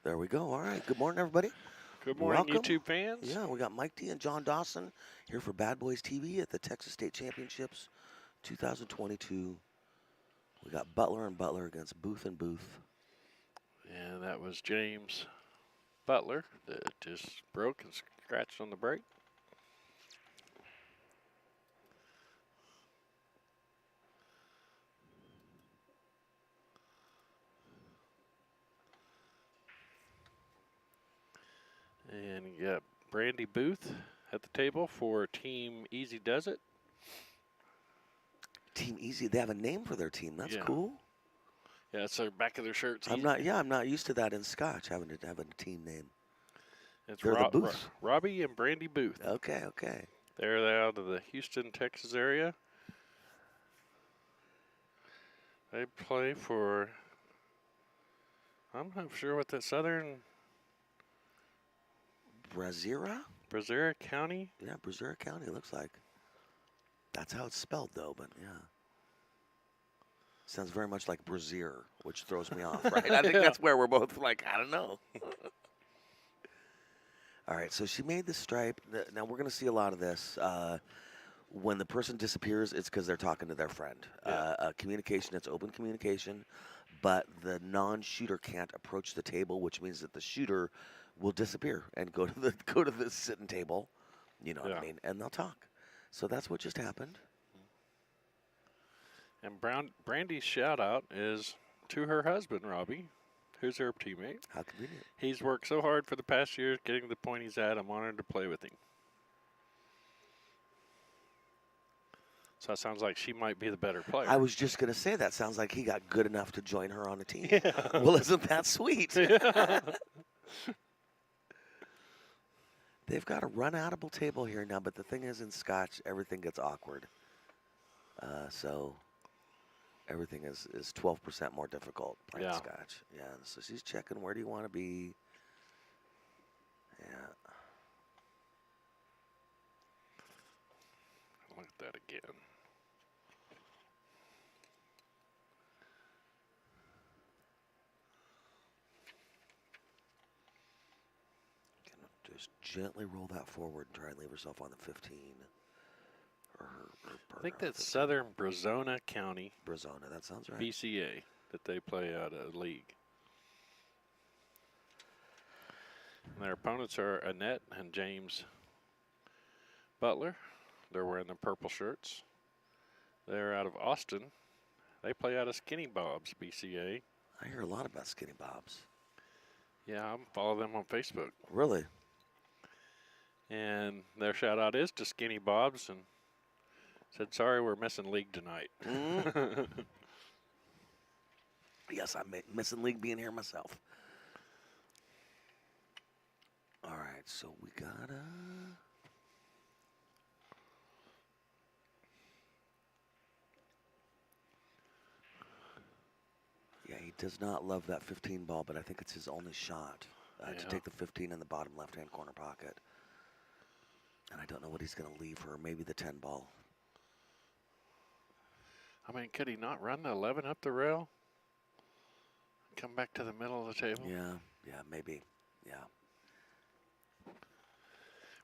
There we go. All right. Good morning, everybody. Good morning, Welcome. YouTube fans. Yeah, we got Mike D and John Dawson here for Bad Boys TV at the Texas State Championships 2022. We got Butler and Butler against Booth and Booth. And that was James Butler that just broke and scratched on the brake. And you got Brandy Booth at the table for Team Easy Does It. Team Easy. They have a name for their team. That's Yeah. cool. Yeah, it's the back of their shirts. I'm not used to that in Scotch, having a team name. It's They're the Booths. Robbie and Brandy Booth. Okay, okay. They're out of the Houston, Texas area. They play for, I'm not sure what the Southern Braziera? Braziera County. Yeah, Braziera County, it looks like. That's how it's spelled, though, but yeah. Sounds very much like Brazier, which throws me off, right? I think that's where we're both like, I don't know. All right, so she made the stripe. Now, we're going to see a lot of this. When the person disappears, it's because they're talking to their friend. Yeah. Communication, it's open communication, but the non-shooter can't approach the table, which means that the shooter will disappear and go to the sitting table, you know what I mean, and they'll talk. So that's what just happened. And Brandy's shout out is to her husband, Robbie, who's her teammate. How convenient. He's worked so hard for the past years getting to the point he's at. I'm honored to play with him. So that sounds like she might be the better player. I was just going to say that sounds like he got good enough to join her on the team. Yeah. Well, isn't that sweet? Yeah. They've got a run-outable table here now, but the thing is, in Scotch, everything gets awkward. So everything is 12% more difficult playing Scotch. Yeah, so she's checking, where do you want to be? Yeah. Look at that again. Just gently roll that forward and try and leave herself on the 15. Or her I think that's Southern Brazona County. Brazona, that sounds right. BCA, that they play out of league. And their opponents are Annette and James Butler. They're wearing the purple shirts. They're out of Austin. They play out of Skinny Bob's, BCA. I hear a lot about Skinny Bob's. Yeah, I follow them on Facebook. Really? And their shout out is to Skinny Bob's and said, sorry, we're missing league tonight. Yes, I'm missing league being here myself. All right, so we gotta... Yeah, he does not love that 15 ball, but I think it's his only shot to take the 15 in the bottom left-hand corner pocket. And I don't know what he's going to leave her. Maybe the 10 ball. I mean, could he not run the 11 up the rail? Come back to the middle of the table? Yeah, maybe. Yeah.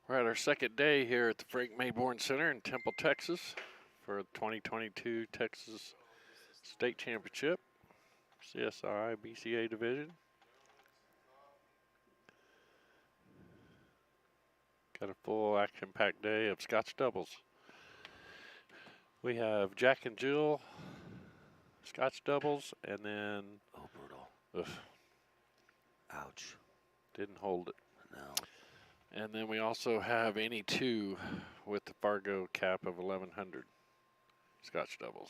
We're at our second day here at the Frank Mayborn Center in Temple, Texas for the 2022 Texas State Championship, CSI BCA division. Got a full action-packed day of Scotch Doubles. We have Jack and Jill, Scotch Doubles, and then... Oh, brutal. Ugh, Ouch. didn't hold it. No. And then we also have any two with the Fargo cap of 1100 Scotch Doubles.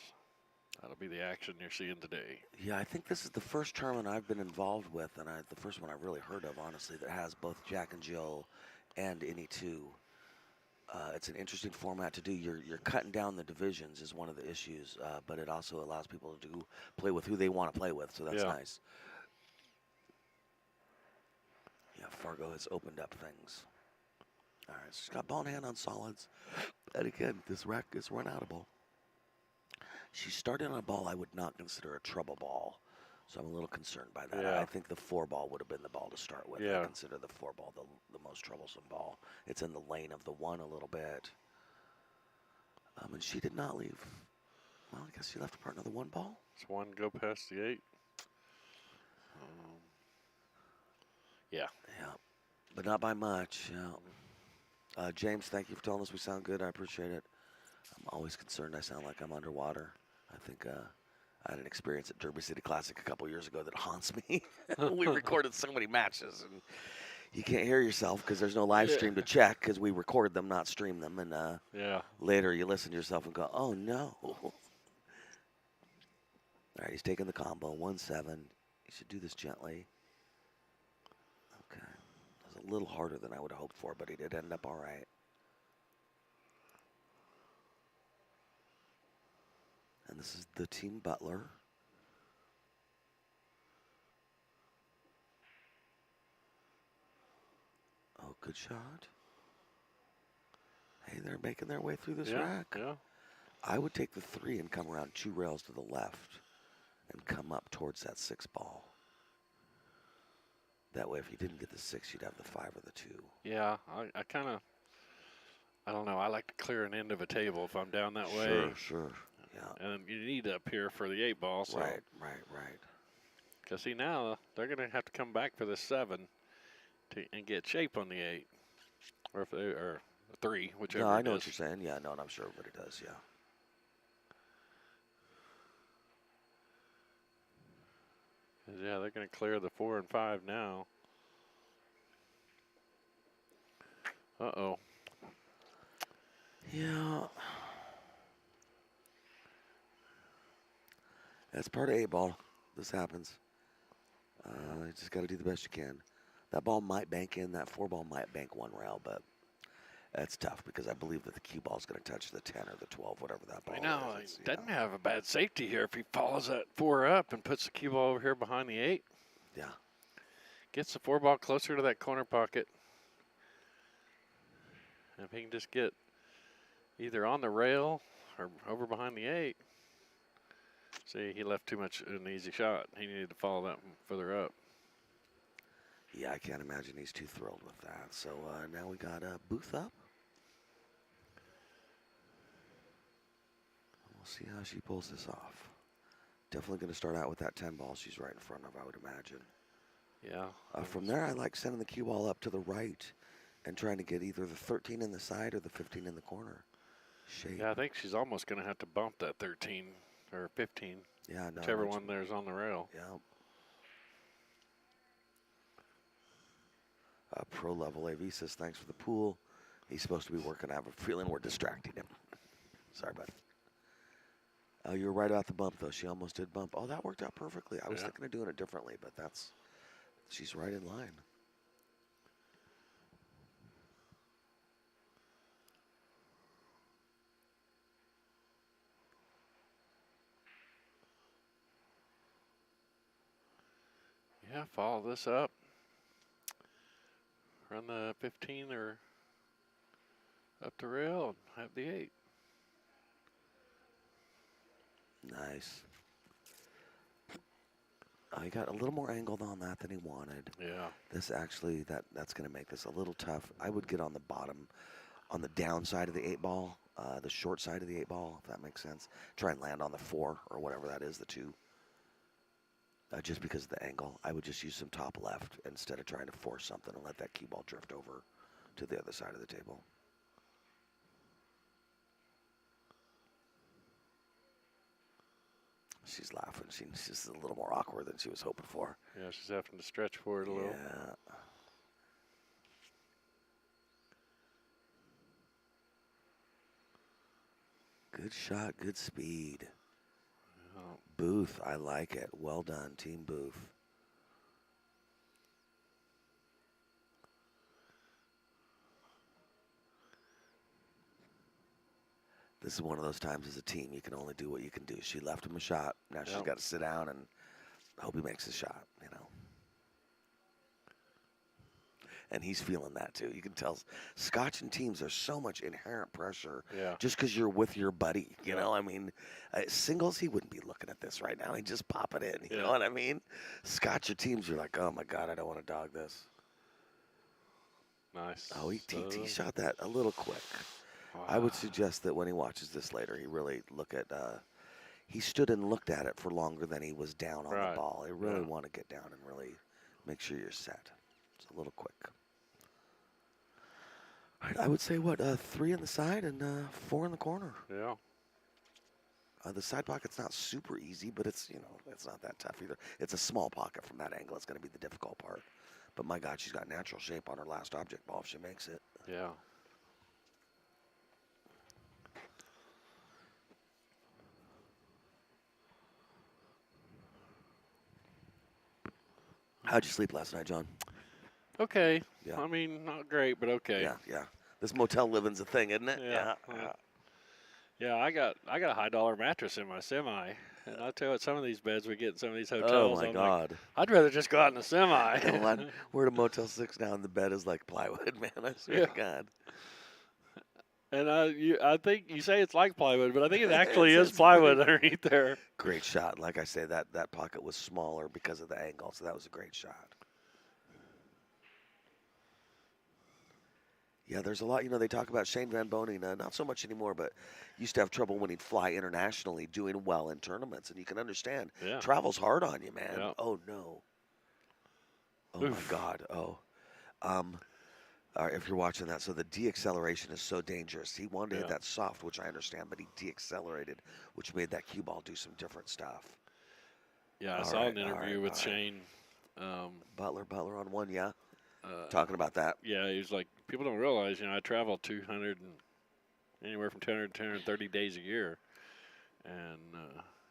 That'll be the action you're seeing today. Yeah, I think this is the first tournament I've been involved with, and the first one I've really heard of, honestly, that has both Jack and Jill and any two. It's an interesting format to do. You're cutting down the divisions is one of the issues, but it also allows people to play with who they want to play with, so that's nice. Yeah, Fargo has opened up things. All right, she's got ball in hand on solids. And again, this rack is run-outable. She started on a ball I would not consider a trouble ball. So I'm a little concerned by that. Yeah. I think the 4-ball would have been the ball to start with. Yeah. I consider the 4-ball the most troublesome ball. It's in the lane of the 1 a little bit. And she did not leave. Well, I guess she left a partner the 1-ball. It's 1 go past the 8. Yeah. Yeah, but not by much. Yeah. James, thank you for telling us we sound good. I appreciate it. I'm always concerned I sound like I'm underwater. I think I had an experience at Derby City Classic a couple years ago that haunts me. We recorded so many matches, and you can't hear yourself because there's no live stream to check because we record them, not stream them. And Yeah. later you listen to yourself and go, oh, no. All right, he's taking the combo, 1-7. He should do this gently. Okay. That was a little harder than I would have hoped for, but he did end up all right. And this is the team Butler. Oh, good shot. Hey, they're making their way through this rack. Yeah. I would take the 3 and come around 2 rails to the left and come up towards that 6-ball. That way, if you didn't get the 6, you'd have the 5 or the 2. Yeah. I kind of, I don't know. I like to clear an end of a table if I'm down that way. Sure. Yeah. And you need up here for the 8-ball. So. Right. Because see, now they're going to have to come back for the 7 and get shape on the 8. Or if they or 3, whichever. No, I know what you're saying. Yeah, no, and I'm sure everybody does. Yeah. Yeah, they're going to clear the 4 and 5 now. Uh-oh. Yeah. That's part of 8-ball. This happens. You just got to do the best you can. That ball might bank in. That 4-ball might bank 1 rail, but that's tough because I believe that the cue ball is going to touch the 10 or the 12, whatever that ball I know. is. He doesn't have a bad safety here if he follows that 4 up and puts the cue ball over here behind the 8. Yeah. Gets the 4-ball closer to that corner pocket. And if he can just get either on the rail or over behind the 8. See, he left too much an easy shot. He needed to follow that further up. Yeah, I can't imagine he's too thrilled with that. So now we got Booth up. We'll see how she pulls this off. Definitely going to start out with that 10-ball she's right in front of, I would imagine. Yeah. From there, I like sending the cue ball up to the right and trying to get either the 13 in the side or the 15 in the corner. Shape. Yeah, I think she's almost going to have to bump that 13 or 15. Yeah, no. Whichever one there's on the rail. Yeah. Pro level AV says, thanks for the pool. He's supposed to be working. I have a feeling we're distracting him. Sorry, bud. You were right about the bump, though. She almost did bump. Oh, that worked out perfectly. I was thinking of doing it differently, but she's right in line. Yeah, follow this up. Run the 15 or up the rail and have the 8. Nice. He got a little more angled on that than he wanted. Yeah. This actually, that's going to make this a little tough. I would get on the bottom, on the down side of the 8-ball, the short side of the 8-ball, if that makes sense. Try and land on the 4 or whatever that is, the 2. Just because of the angle, I would just use some top left instead of trying to force something and let that cue ball drift over to the other side of the table. She's laughing. She's a little more awkward than she was hoping for. Yeah, she's having to stretch for it a little. Yeah. Good shot, good speed. Oh. Booth, I like it. Well done, Team Booth. This is one of those times as a team you can only do what you can do. She left him a shot. Now she's got to sit down and hope he makes his shot, you know. and he's feeling that too. You can tell Scotch and teams, there's so much inherent pressure Yeah. just because you're with your buddy. You Yeah. know, I mean, singles, he wouldn't be looking at this right now. He'd just pop it in. You Yeah. know what I mean? Scotch or teams, you're like, oh my God, I don't want to dog this. Nice. Oh, he shot that a little quick. I would suggest that when he watches this later, he really look at. He stood and looked at it for longer than he was down on the ball. You really want to get down and really make sure you're set. It's a little quick. All right, I would say 3 in the side and 4 in the corner. Yeah. The side pocket's not super easy, but it's it's not that tough either. It's a small pocket from that angle. It's going to be the difficult part. But my God, she's got natural shape on her last object ball if she makes it. Yeah. How'd you sleep last night, John? Okay. Yeah. I mean, not great, but okay. Yeah. This motel living's a thing, isn't it? Yeah. Yeah, I got a $high mattress in my semi, and I tell you what, some of these beds we get in some of these hotels. Oh my I'm God! like, I'd rather just go out in the semi. We're at a Motel 6 now, and the bed is like plywood, man. I swear to God. And I think you say it's like plywood, but I think it actually is plywood underneath there. Great shot. Like I say, that pocket was smaller because of the angle, so that was a great shot. Yeah, there's a lot. They talk about Shane Van Boning, not so much anymore, but used to have trouble when he'd fly internationally, doing well in tournaments, and you can understand. Yeah. Travel's hard on you, man. Yeah. Oh no. Oh Oof. my God. Oh. All right, if you're watching that, so the deacceleration is so dangerous. He wanted to hit that soft, which I understand, but he deaccelerated, which made that cue ball do some different stuff. Yeah, I saw an interview with Shane. Butler on one, yeah. Talking about that. Yeah, he was like, people don't realize, I travel 200 and anywhere from 200 to 230 days a year, and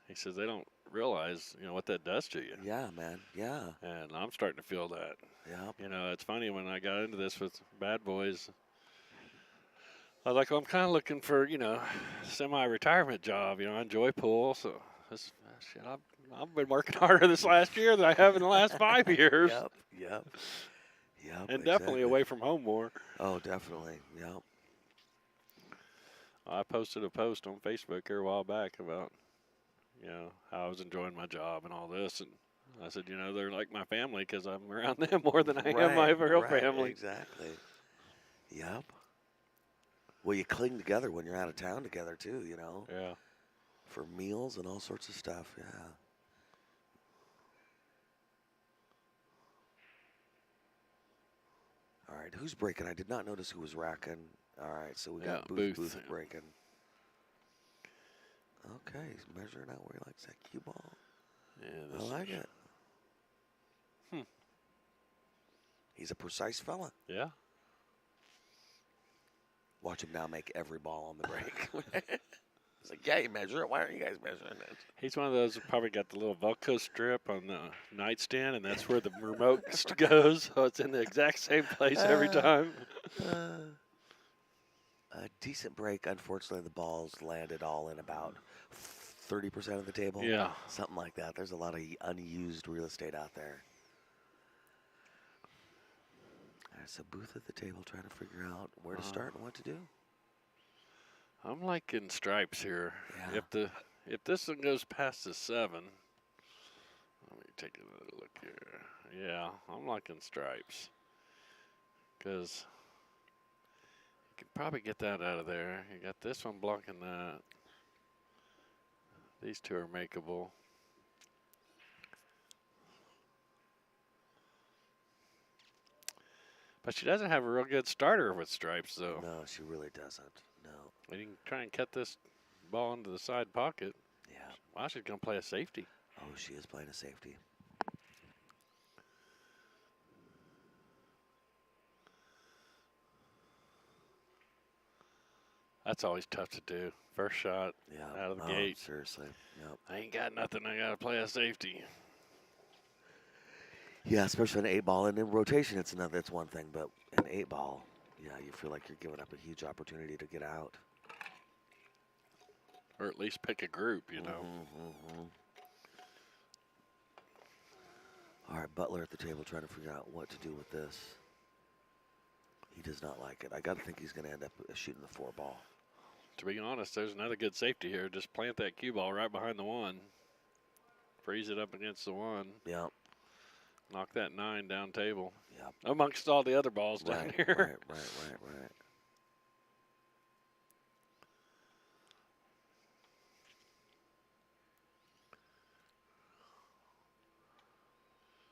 he says they don't realize, what that does to you. Yeah, man. Yeah. And I'm starting to feel that. Yeah. It's funny when I got into this with Bad Boys. I was like, well, I'm kind of looking for, semi-retirement job. I enjoy pool, so this shit. I've been working harder this last year than I have in the last 5 years. Yep. And definitely away from home more. Oh, definitely. Yep. I posted a post on Facebook here a while back about, how I was enjoying my job and all this, and I said, they're like my family because I'm around them more than I am my real family. Exactly. Yep. Well, you cling together when you're out of town together too, Yeah. For meals and all sorts of stuff. Yeah. All right, who's breaking? I did not notice who was racking. All right, so we got Booth breaking. Okay, he's measuring out where he likes that cue ball. Yeah, I like it. He's a precise fella. Yeah. Watch him now make every ball on the break. It's like, yeah, you measure it. Why aren't you guys measuring it? He's one of those who probably got the little Velcro strip on the nightstand, and that's where the remote goes. So it's in the exact same place every time. A decent break. Unfortunately, the balls landed all in about 30% of the table. Yeah. Something like that. There's a lot of unused real estate out there. All right, so Booth at the table trying to figure out where to start and what to do. I'm liking stripes here. Yeah. If this one goes past the 7, let me take another look here. Yeah, I'm liking stripes because you can probably get that out of there. You got this one blocking that. These two are makeable. But she doesn't have a real good starter with stripes, though. No, she really doesn't. No. And you can try and cut this ball into the side pocket. Yeah. Wow, she's going to play a safety. Oh, she is playing a safety. That's always tough to do. First shot out of the gate. Seriously. Yep. I ain't got nothing. I got to play a safety. Yeah, especially an 8-ball. And in rotation, it's one thing. But an 8-ball, yeah, you feel like you're giving up a huge opportunity to get out. Or at least pick a group, you know. All right, Butler at the table trying to figure out what to do with this. He does not like it. I got to think he's going to end up shooting the 4 ball. To be honest, there's another good safety here. Just plant that cue ball right behind the 1. Freeze it up against the 1. Yep. Knock that 9 down table. Yep. Amongst all the other balls down here. Right.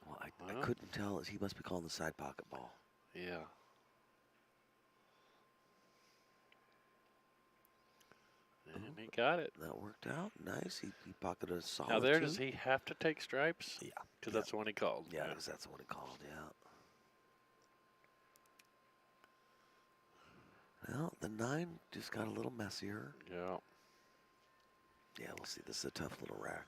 Well, I couldn't tell. He must be calling the side pocket ball. Yeah. And he got it. That worked out. Nice. He pocketed a solid Now there, 2. does he have to take stripes? Yeah. Because that's the one he called. Yeah, because that's what he called, yeah. Well, the 9 just got a little messier. Yeah. Yeah, we'll see. This is a tough little rack.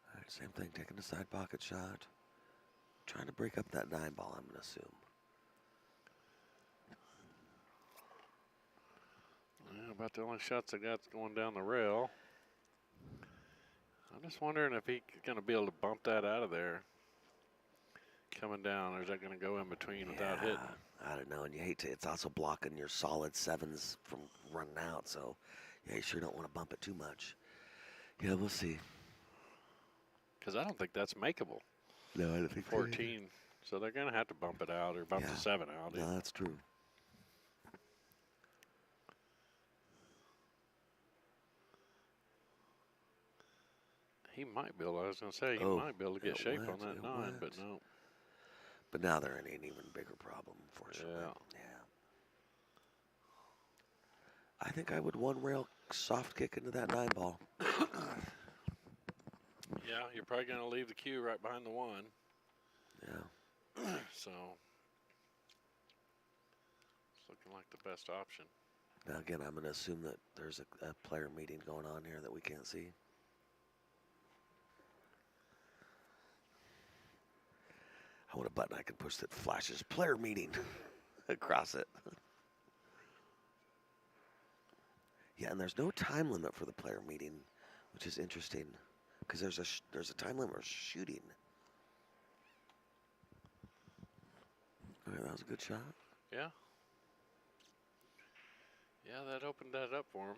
All right, same thing. Taking a side pocket shot. Trying to break up that 9 ball, I'm going to assume. Yeah, about the only shots I got going down the rail. I'm just wondering if he's going to be able to bump that out of there coming down, or is that going to go in between without hitting? I don't know, and you hate to. It's also blocking your solid 7s from running out, so yeah, you sure don't want to bump it too much. Yeah, we'll see. Because I don't think that's makeable. No, I don't think 14, so they're going to have to bump it out or bump the 7 out. No, that's true. He might be able, I was going to say, he might be able to get shape on that 9, but no. But now they're in an even bigger problem, unfortunately. Yeah. I think I would 1 rail soft kick into that 9 ball. Yeah, you're probably going to leave the cue right behind the 1. Yeah. So, it's looking like the best option. Now, again, I'm going to assume that there's a player meeting going on here that we can't see. I want a button I can push that flashes player meeting across it. Yeah, and there's no time limit for the player meeting, which is interesting, because there's a time limit for shooting. All right, that was a good shot. Yeah. Yeah, that opened that up for him.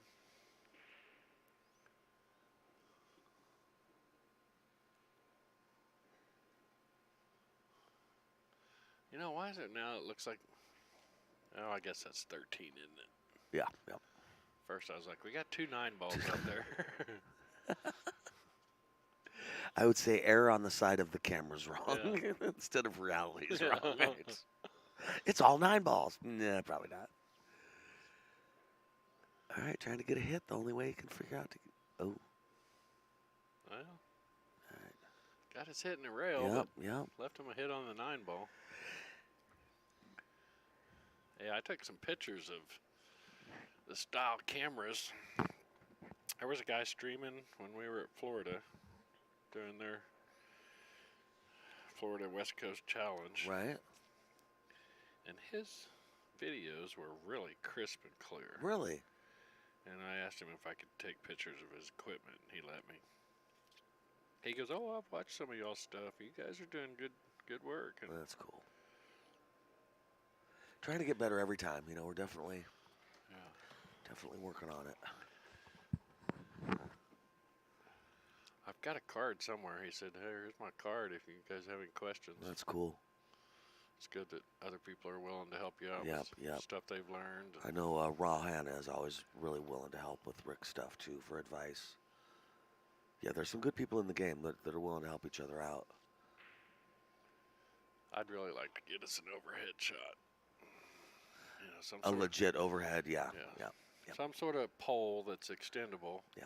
You know, why is it now? It looks like, oh, I guess that's 13, isn't it? Yeah, yep. First, I was like, we got 2 9 balls out there. I would say error on the side of the camera's wrong instead of reality is wrong. It's all 9 balls. Nah, probably not. All right, trying to get a hit. The only way you can figure out to get, Well, all right. Got his hit in the rail. Yep. Left him a hit on the 9 ball. Yeah, I took some pictures of the style cameras. There was a guy streaming when we were at Florida doing their Florida West Coast Challenge. Right. And his videos were really crisp and clear. Really? And I asked him if I could take pictures of his equipment, and he let me. He goes, "Oh, I've watched some of y'all's stuff. You guys are doing good work." And that's cool. Trying to get better every time. You know, we're definitely working on it. I've got a card somewhere. He said, "Hey, here's my card if you guys have any questions." That's cool. It's good that other people are willing to help you out with stuff they've learned. I know Raw Hannah is always really willing to help with Rick's stuff, too, for advice. Yeah, there's some good people in the game that are willing to help each other out. I'd really like to get us an overhead shot. You know, some a legit overhead, yeah. Some sort of pole that's extendable. Yeah.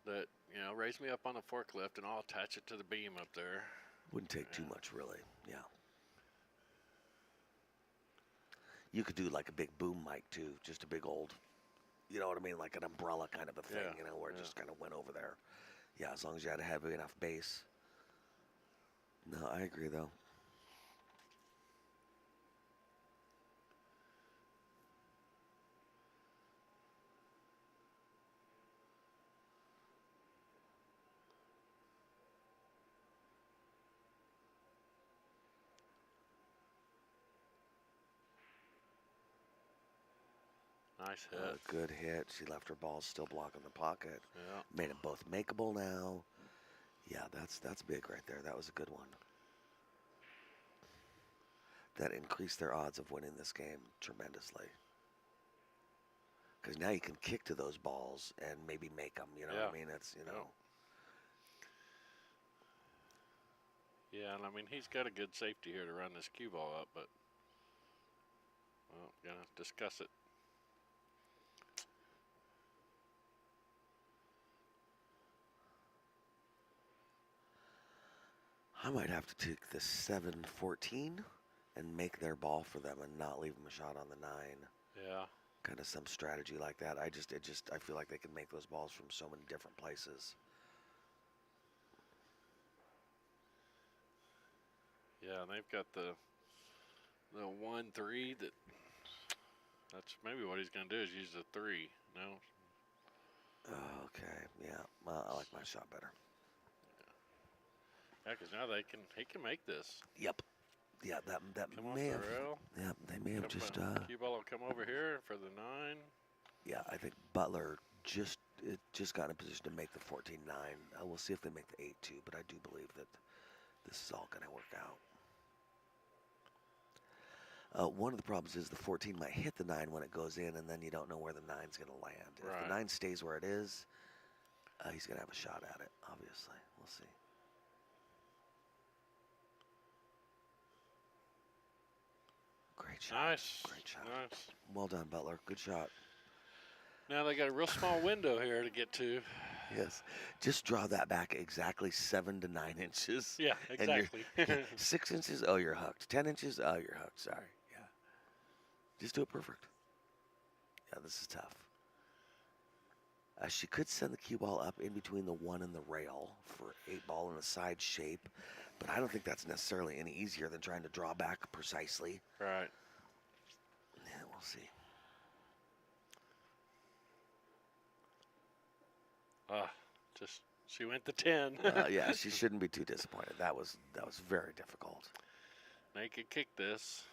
That, you know, raise me up on the forklift and I'll attach it to the beam up there. Wouldn't take too much, really. Yeah. You could do like a big boom mic, too. Just a big old, you know what I mean? Like an umbrella kind of a thing, you know, where it just kind of went over there. Yeah, as long as you had a heavy enough base. No, I agree, though. Nice hit. Good hit. She left her balls still blocking the pocket. Yeah. Made them both makeable now. Yeah, that's big right there. That was a good one. That increased their odds of winning this game tremendously. Because now you can kick to those balls and maybe make them. You know what I mean? It's Yeah, and I mean he's got a good safety here to run this cue ball up, but well, gonna discuss it. I might have to take the 7-14 and make their ball for them and not leave them a shot on the 9. Yeah. Kind of some strategy like that. I feel like they can make those balls from so many different places. Yeah, and they've got the 1-3 that's maybe what he's gonna do is use the 3. No. Okay, yeah, I like my shot better. Yeah, because now he can make this. Yep. Yeah, that Come may off have. the rail. Yeah, they may have just. Cue ball will come over here for the 9. Yeah, I think Butler just got in a position to make the 14-9. We'll see if they make the 8-2, but I do believe that this is all going to work out. One of the problems is the 14 might hit the 9 when it goes in, and then you don't know where the 9's going to land. Right. If the 9 stays where it is, he's going to have a shot at it, obviously. We'll see. Great shot. Nice. Great shot. Nice. Well done, Butler. Good shot. Now they got a real small window here to get to. Yes. Just draw that back exactly 7 to 9 inches. Yeah, exactly. 6 inches, oh, you're hooked. 10 inches, oh, you're hooked. Sorry. Yeah. Just do it perfect. Yeah, this is tough. She could send the cue ball up in between the 1 and the rail for 8 ball in a side shape, but I don't think that's necessarily any easier than trying to draw back precisely. Right. Yeah, we'll see. Just she went to 10. Yeah, she shouldn't be too disappointed. That was very difficult. Naked kick this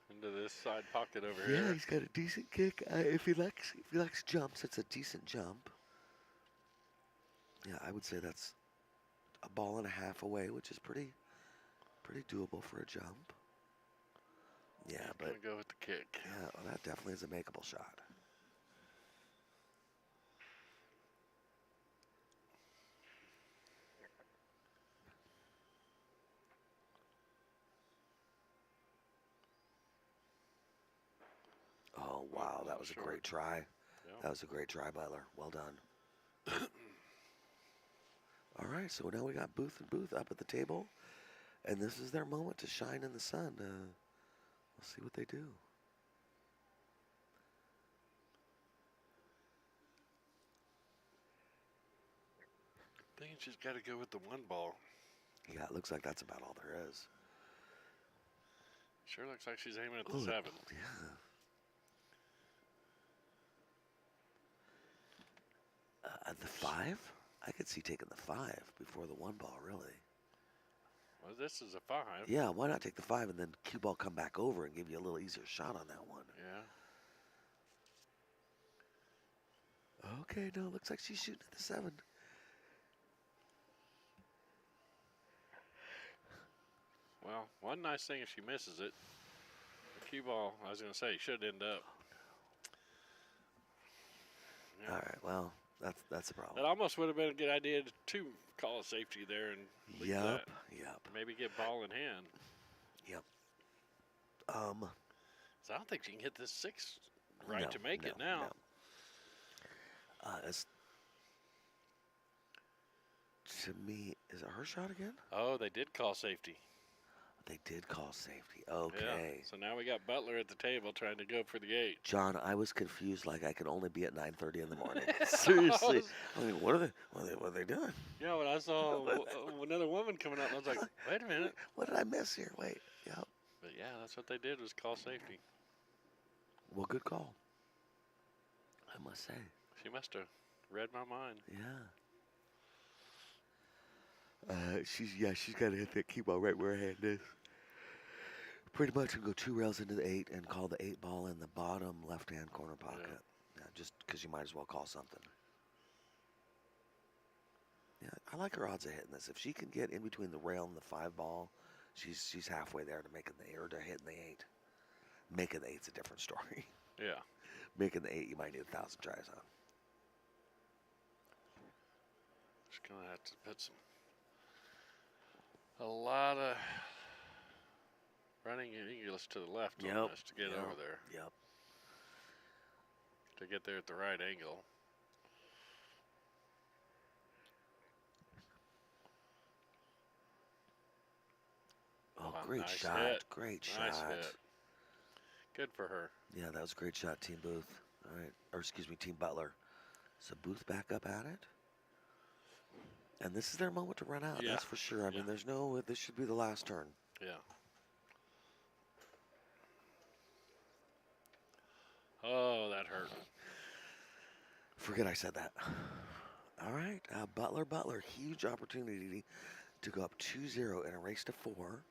into this side pocket over Yeah, here. he's got a decent kick. If he likes jumps, it's a decent jump. Yeah, I would say that's a ball and a half away, which is pretty doable for a jump. Yeah, I'm but gonna go with the kick. yeah, well, that definitely is a makeable shot. Oh, wow, that was a great try. Yeah. That was a great try, Butler. Well done. All right, so now we got Booth and Booth up at the table, and this is their moment to shine in the sun. We'll see what they do. I think she's got to go with the 1 ball. Yeah, it looks like that's about all there is. Sure looks like she's aiming at the 7. Yeah. The 5? I could see taking the 5 before the 1 ball, really. Well, this is a 5. Yeah, why not take the 5 and then cue ball come back over and give you a little easier shot on that one? Yeah. Okay, no, looks like she's shooting at the 7. Well, one nice thing if she misses it, the cue ball, I was going to say, should end up. Yeah. All right, well, that's a problem. That almost would have been a good idea to call a safety there and leave that. Yep. Maybe get ball in hand. Yep. So I don't think she can hit this 6 right to make it now. No. To me, is it her shot again? Oh, they did call safety. They did call safety. Okay. Yeah. So now we got Butler at the table trying to go for the 8. John, I was confused like I could only be at 9:30 in the morning. Seriously. I mean, what are they doing? Yeah, when I saw another woman coming up, I was like, wait a minute. What did I miss here? Wait. Yep. But yeah, that's what they did was call safety. Well, good call. I must say. She must have read my mind. Yeah. She's got to hit that cue ball right where her hand is. Pretty much, and go 2 rails into the 8 and call the 8 ball in the bottom left-hand corner pocket. Yeah, just because you might as well call something. Yeah, I like her odds of hitting this. If she can get in between the rail and the 5 ball, she's halfway there to making the or to hitting the 8. Making the 8's a different story. Yeah. Making the 8, you might need 1,000 tries on. Just gonna have to put a lot of running angles to the left on this to get over there. Yep. To get there at the right angle. Oh, Wow, great nice shot. hit. Great Nice shot. hit. Good for her. Yeah, that was a great shot, Team Booth. All right. Or, excuse me, Team Butler. So Booth back up at it. And this is their moment to run out. Yeah. That's for sure. I mean, there's no, this should be the last turn. Yeah. Oh, that hurt. Forget I said that. All right. Butler. Huge opportunity to go up 2-0 in a race to 4.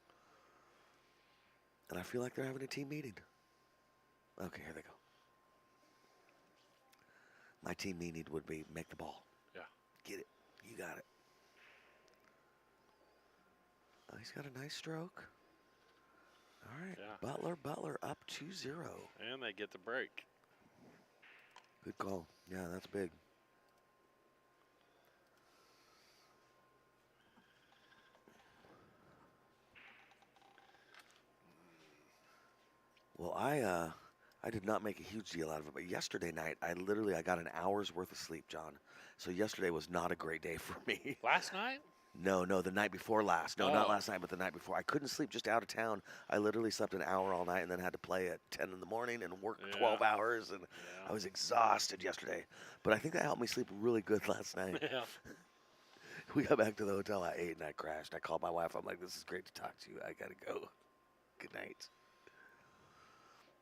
And I feel like they're having a team meeting. Okay, here they go. My team meeting would be make the ball. Yeah. Get it. You got it. Oh, he's got a nice stroke. All right. Yeah. Butler up 2-0. And they get the break. Good call. Yeah, that's big. Well, I did not make a huge deal out of it, but yesterday night I got an hour's worth of sleep, John. So yesterday was not a great day for me. Last night? No, the night before last. No, not last night, but the night before. I couldn't sleep just out of town. I literally slept an hour all night and then had to play at 10 in the morning and work 12 hours, and I was exhausted yesterday. But I think that helped me sleep really good last night. Yeah. We got back to the hotel at 8 and I crashed. I called my wife. I'm like, this is great to talk to you. I got to go. Good night.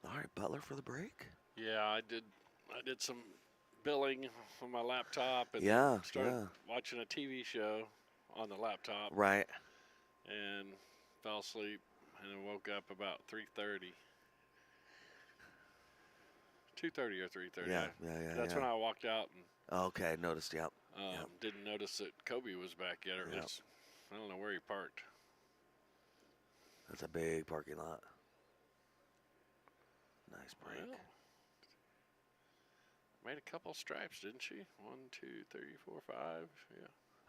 All right, Butler for the break. Yeah, I did some billing on my laptop and started watching a TV show on the laptop. Right. And fell asleep and then woke up about 3:30. 2:30 or 3:30. Yeah. That's when I walked out and okay, noticed, yep. Didn't notice that Kobe was back yet, or at least I don't know where he parked. That's a big parking lot. Nice break. Well, made a couple stripes, didn't she? 1, 2, 3, 4, 5.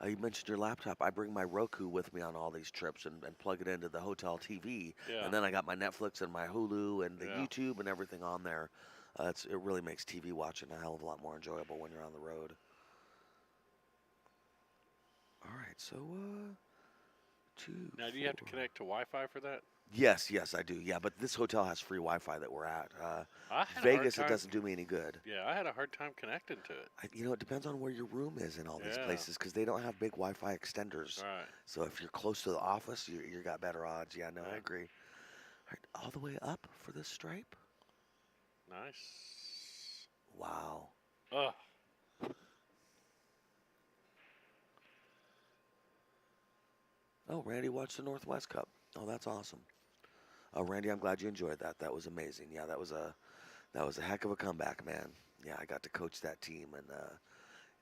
Yeah. You mentioned your laptop. I bring my Roku with me on all these trips and plug it into the hotel TV. Yeah. And then I got my Netflix and my Hulu and the YouTube and everything on there. It really makes TV watching a hell of a lot more enjoyable when you're on the road. All right, so 2. Now, do you have to connect to Wi-Fi for that? Yes, I do. Yeah, but this hotel has free Wi-Fi that we're at. I had Vegas, it doesn't do me any good. Yeah, I had a hard time connecting to it. It depends on where your room is in all these places because they don't have big Wi-Fi extenders. Right. So if you're close to the office, you got better odds. Yeah, no, I agree. All right, all the way up for this stripe. Nice. Wow. Oh. Oh, Randy watched the Northwest Cup. Oh, that's awesome. Oh, Randy, I'm glad you enjoyed that. That was amazing. Yeah, that was a heck of a comeback, man. Yeah, I got to coach that team, and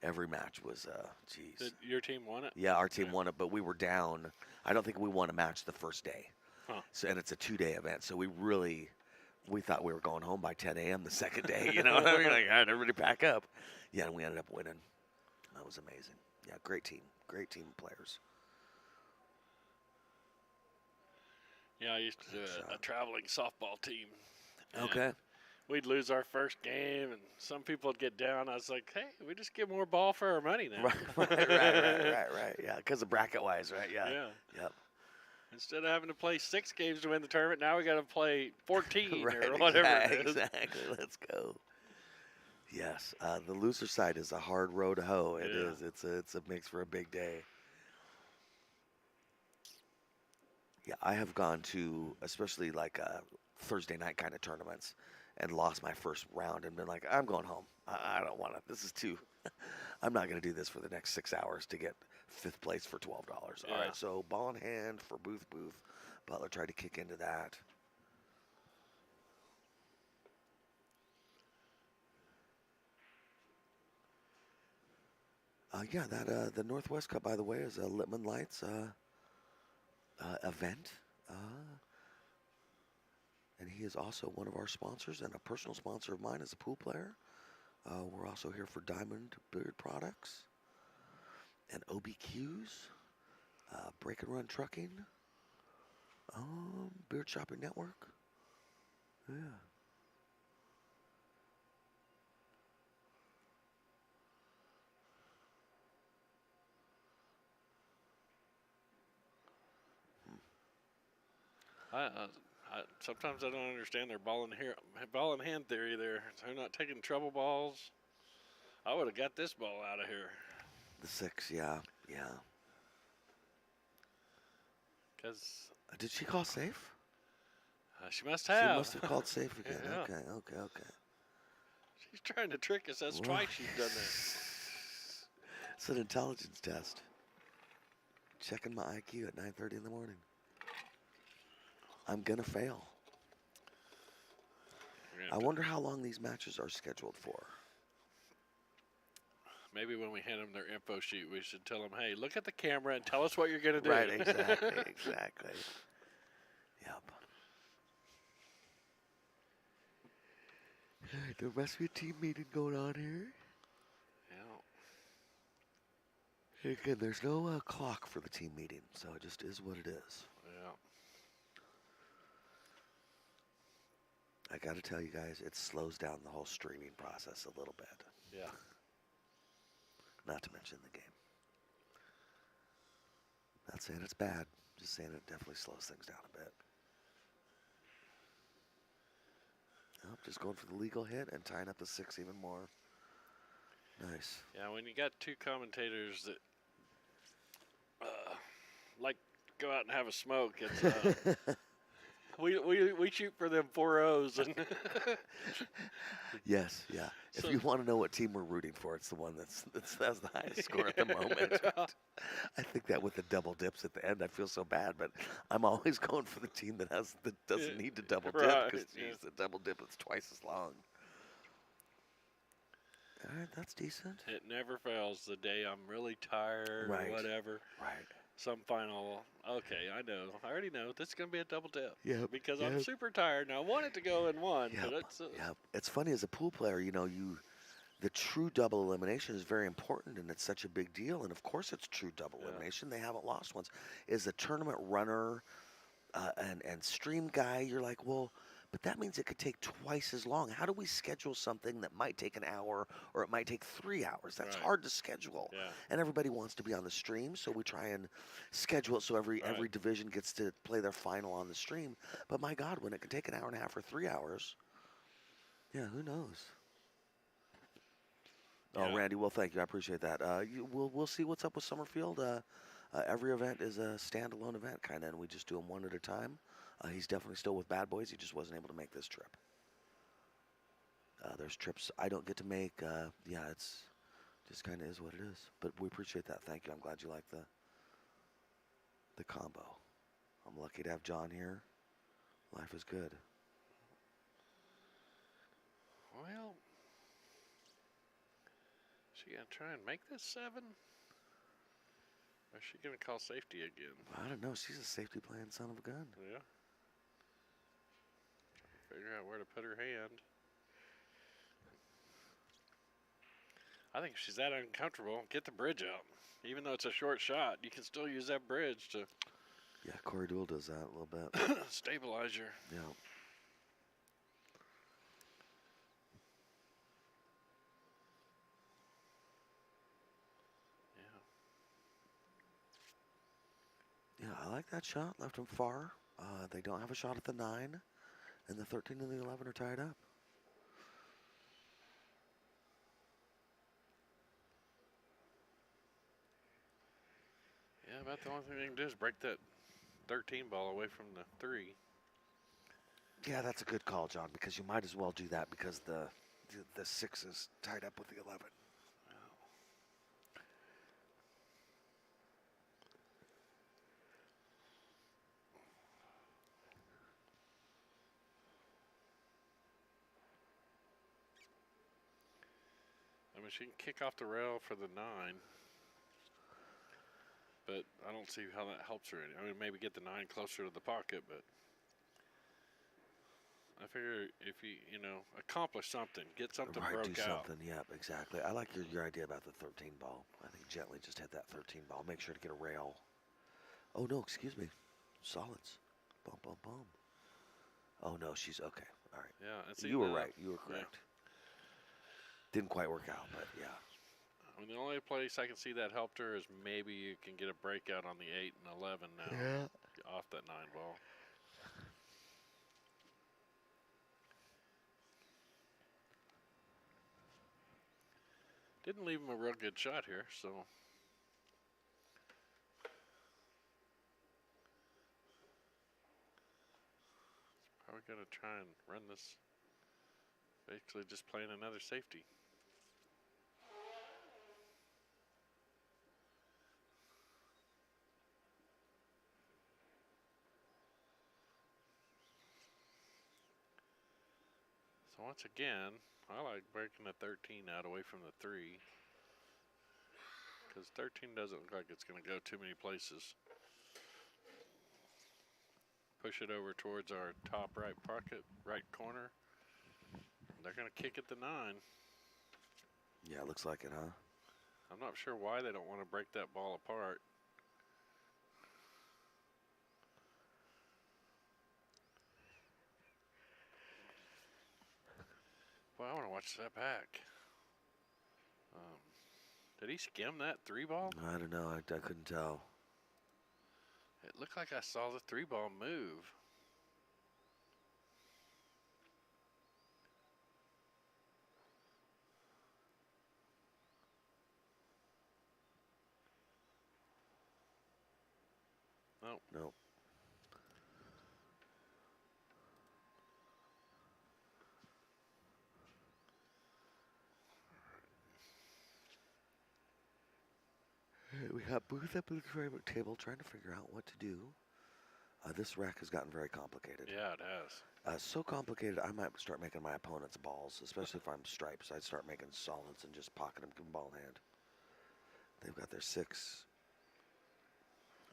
every match was, geez. Did your team won it? Yeah, our team won it, but we were down. I don't think we won a match the first day. Huh. So, and it's a 2-day event, so we thought we were going home by 10 a.m. the second day. You know what I mean? Like, all right, everybody pack up. Yeah, and we ended up winning. That was amazing. Yeah, great team of players. Yeah, I used to do a traveling softball team. Okay. We'd lose our first game, and some people would get down. I was like, hey, we just get more ball for our money now. Right. Yeah, because of bracket-wise, right? Yeah. Yep. Instead of having to play 6 games to win the tournament, now we got to play 14 or whatever it is. Exactly. Let's go. Yes, the loser side is a hard row to hoe. It is. It makes for a big day. Yeah, I have gone to, especially like Thursday night kind of tournaments, and lost my first round and been like, I'm going home. I don't want to. This is too. I'm not going to do this for the next 6 hours to get 5th place for $12. Yeah. All right, so ball in hand for Booth. Butler tried to kick into that. Yeah, that the Northwest Cup, by the way, is a Littman Lights event. And he is also one of our sponsors and a personal sponsor of mine as a pool player. We're also here for Diamond Beard Products and OBQs, Break and Run Trucking, Beard Shopping Network. Yeah. Sometimes I don't understand their ball in hand theory there. They're not taking trouble balls. I would have got this ball out of here. The 6, yeah. Because Did she call safe? she must have. She must have called safe again. Yeah. Okay. She's trying to trick us. That's twice she's done that. It's an intelligence test. Checking my IQ at 9:30 in the morning. I'm gonna fail. I wonder how long these matches are scheduled for. Maybe when we hand them their info sheet, we should tell them, hey, look at the camera and tell us what you're going to do. Right, exactly. Yep. The rest of your team meeting going on here. Yeah. Again, there's no clock for the team meeting, so it just is what it is. Yeah. I got to tell you guys, it slows down the whole streaming process a little bit. Yeah. Not to mention the game. Not saying it's bad, just saying it definitely slows things down a bit. Oh, just going for the legal hit and tying up the 6 even more. Nice. Yeah, when you got two commentators that like go out and have a smoke, it's we shoot for them 4-0s and Yes, yeah. So- if you want to know what team we're rooting for, it's the one that's the highest score at the moment. I think that with the double dips at the end, I feel so bad, but I'm always going for the team that doesn't need to double dip Right, because yeah. the double dip is twice as long. All right, that's decent. it never fails. The day I'm really tired Right. or whatever, Right. some final. Okay, I know. I already know this is gonna be a double dip. Yep, Because I'm yep. super tired and I want it to go in one, Yep. but it's Yep. It's funny as a pool player, the true double elimination is very important and it's such a big deal. And of course, it's true double Yeah. elimination. They haven't lost once. As a tournament runner and stream guy, you're like, well, but that means it could take twice as long. How do we schedule something that might take an hour or it might take 3 hours? That's Right. hard to schedule. Yeah. And everybody wants to be on the stream, so we try and schedule it so every Right. division gets to play their final on the stream. But my God, when it can take an hour and a half or 3 hours, yeah, who knows? Oh, Yeah. Randy, well, thank you. I appreciate that. We'll see what's up with Summerfield. Every event is a standalone event, kind of, and we just do them one at a time. He's definitely still with Bad Boys. He just wasn't able to make this trip. There's trips I don't get to make. Yeah, it's just kind of is what it is. But we appreciate that. Thank you. I'm glad you like the combo. I'm lucky to have John here. Life is good. Well, is she gonna try and make this 7? Or is she gonna call safety again? I don't know. She's a safety playing son of a gun. Yeah. Figure out where to put her hand. I think if she's that uncomfortable, get the bridge out. Even though it's a short shot, you can still use that bridge to Yeah, Corey Duell does that a little bit. stabilize her. Yeah. Yeah. Yeah, I like that shot. Left him far. They don't have a shot at the 9, and the 13 and the 11 are tied up. Yeah, about the only thing they can do is break that 13 ball away from the 3. Yeah, that's a good call, John, because you might as well do that because the 6 is tied up with the 11. I mean, she can kick off the rail for the 9. but I don't see how that helps her any. I mean, maybe get the 9 closer to the pocket, but I figure if you know, accomplish something, get something Right, broke do out. something. Yep, exactly. I like your idea about the 13 ball. I think gently just hit that 13 ball. Make sure to get a rail. Oh, no, excuse me. Solids. Bum, bum, bum. Oh, no, she's okay. All right. Yeah, and see You were the, right. You were correct. Didn't quite work out, but yeah. I mean, the only place I can see that helped her is maybe you can get a breakout on the 8 and 11 now off that 9 ball. Didn't leave him a real good shot here, so probably gonna try and run this. Basically, just playing another safety. So once again, I like breaking the 13 out away from the 3. Because 13 doesn't look like it's going to go too many places. Push it over towards our top right pocket, right corner. They're going to kick at the 9. Yeah, it looks like it, huh? I'm not sure why they don't want to break that ball apart. Well, I want to watch that back. Did he skim that 3 ball? I don't know. I couldn't tell. It looked like I saw the 3 ball move. Nope. Nope. We have Booth up at the ceramic table trying to figure out what to do. This rack has gotten very complicated. Yeah, it has. So complicated, I might start making my opponent's balls, especially if I'm stripes. I'd start making solids and just pocket them, give them ball in hand. They've got their 6.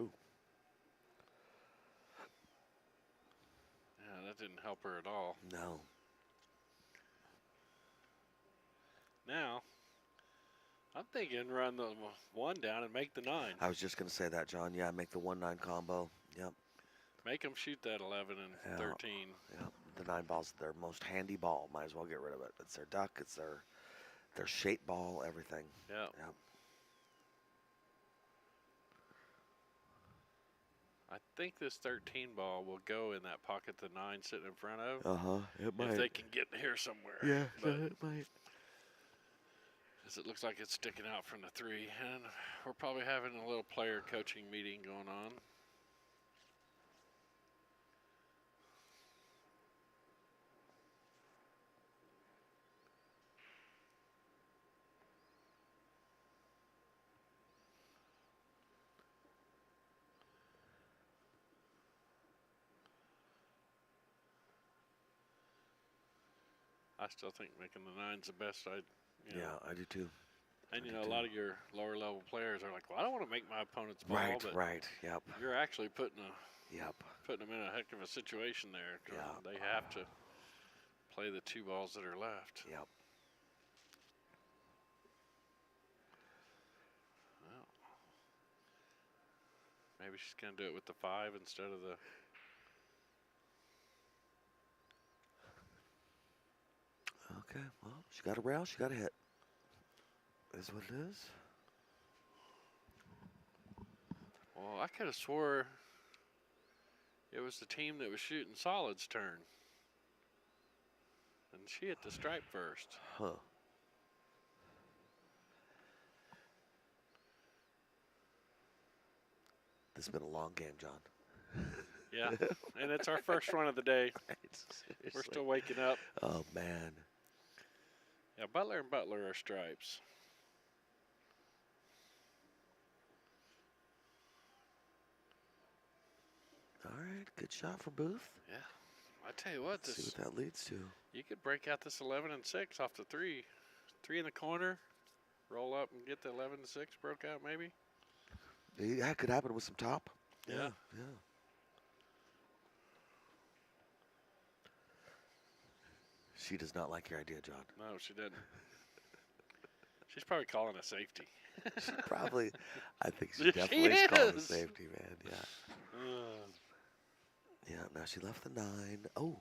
Ooh. Yeah, that didn't help her at all. No. Now, I'm thinking run the 1 down and make the 9. I was just going to say that, John. Yeah, make the 1-9 combo. Yep. Make them shoot that 11 and 13. Yep. The 9 ball's their most handy ball. Might as well get rid of it. It's their duck. It's their shape ball, everything. Yeah. Yep. I think this 13 ball will go in that pocket the 9 sitting in front of. It might. If they can get here somewhere. Yeah, but it might. as it looks like it's sticking out from the 3. And we're probably having a little player coaching meeting going on. I still think making the 9's the best. Yeah, I do too. And I you do know, a too. lot of your lower level players are like, well, I don't want to make my opponent's ball, Right, but right. Yep. you're actually putting Yep. them in a heck of a situation there. Yeah. They have to play the 2 balls that are left. Yep. Well, maybe she's going to do it with the 5 instead of the. Okay, well, she got a rail, she got a hit. Is what it is. Well, I could have swore it was the team that was shooting solids turn. And she hit the stripe first. Huh. This has been a long game, John. Yeah, and it's our first one of the day. Right, We're still waking up. Oh, man. Yeah, Butler and Butler are stripes. All right, good shot for Booth. Yeah, I tell you what, Let's see what that leads to. you could break out this 11 and 6 off the 3. 3 in the corner, roll up and get the 11 and 6 broke out maybe. Yeah, it could happen with some top. Yeah. Yeah. She does not like your idea, John. No, she didn't. She's probably calling a safety. She probably, I think she She definitely is calling a is. safety, man. Yeah. Yeah, now she left the 9. Oh,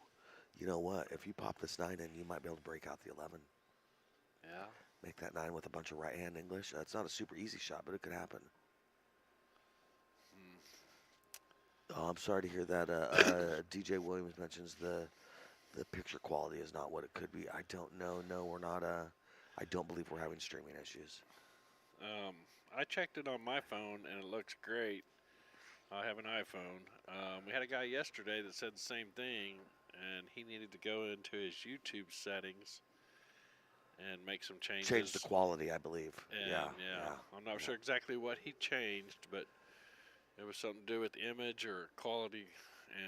you know what? If you pop this 9 in, you might be able to break out the 11. Yeah. Make that 9 with a bunch of right hand English. It's not a super easy shot, but it could happen. Oh, I'm sorry to hear that. DJ Williams mentions the picture quality is not what it could be. I don't know. No, we're not. I don't believe we're having streaming issues. I checked it on my phone and it looks great. I have an iPhone. We had a guy yesterday that said the same thing, and he needed to go into his YouTube settings and make some changes. Change the quality, I believe. And Yeah. I'm not sure exactly what he changed, but it was something to do with image or quality,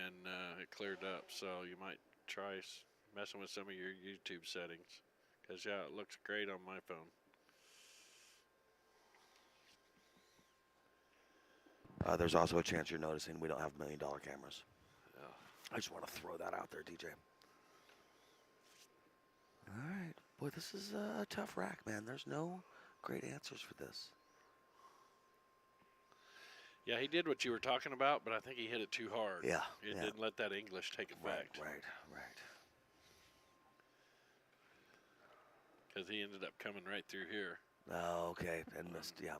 and it cleared up. So you might try messing with some of your YouTube settings, because yeah, it looks great on my phone. There's also a chance you're noticing we don't have $1 million cameras. Yeah. I just want to throw that out there, DJ. All right. Boy, this is a tough rack, man. There's no great answers for this. Yeah, he did what you were talking about, but I think he hit it too hard. Yeah. It didn't let that English take effect. Right. Because he ended up coming right through here. Oh, okay. And missed. Yep.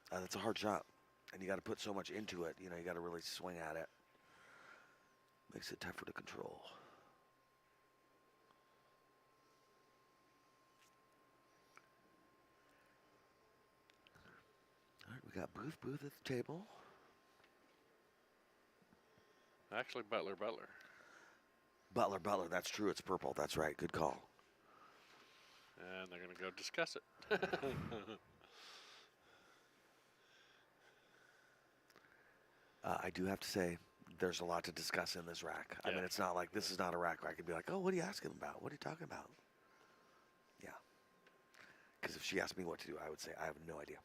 That's a hard shot. And you got to put so much into it. You know, you got to really swing at it. Makes it tougher to control. All right, we got Booth at the table. Actually, Butler. Butler, that's true. It's purple. That's right. Good call. And they're going to go discuss it. I do have to say, there's a lot to discuss in this rack. I Yeah. mean, it's not like this is not a rack where I could be like, oh, what are you asking about? What are you talking about? Yeah. Because if she asked me what to do, I would say, I have no idea.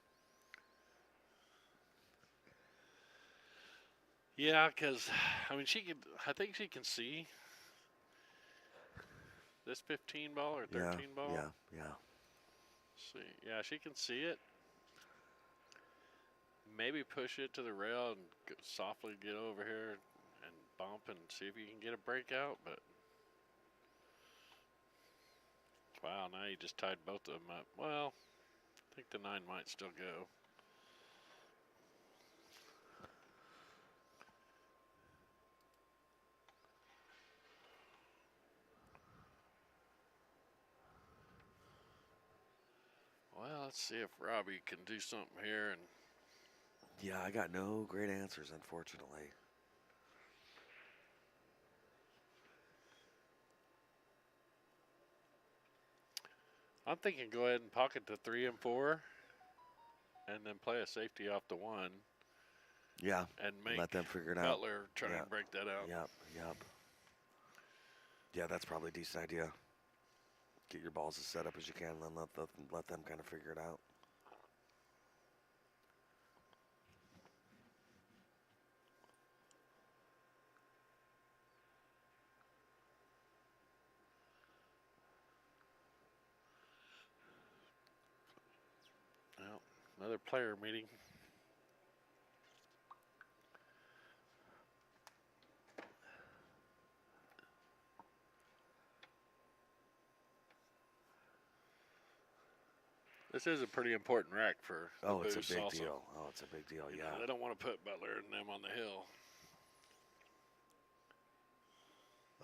Yeah, because, I mean, I think she can see this 15 ball or 13 ball. Yeah. See, yeah, she can see it. Maybe push it to the rail and softly get over here and bump and see if you can get a breakout. But wow, now you just tied both of them up. Well, I think the 9 might still go. Well, let's see if Robbie can do something here. And Yeah, I got no great answers, unfortunately. I'm thinking go ahead and pocket the 3 and 4, and then play a safety off the 1. Yeah. And make Let them figure it out. Butler try and break that out. Yep. Yeah, that's probably a decent idea. Get your balls as set up as you can, and then let them kind of figure it out. Well, another player meeting. This is a pretty important rack for Oh, it's a boost big also. deal. Oh, it's a big deal, You know, yeah. they don't want to put Butler and them on the hill.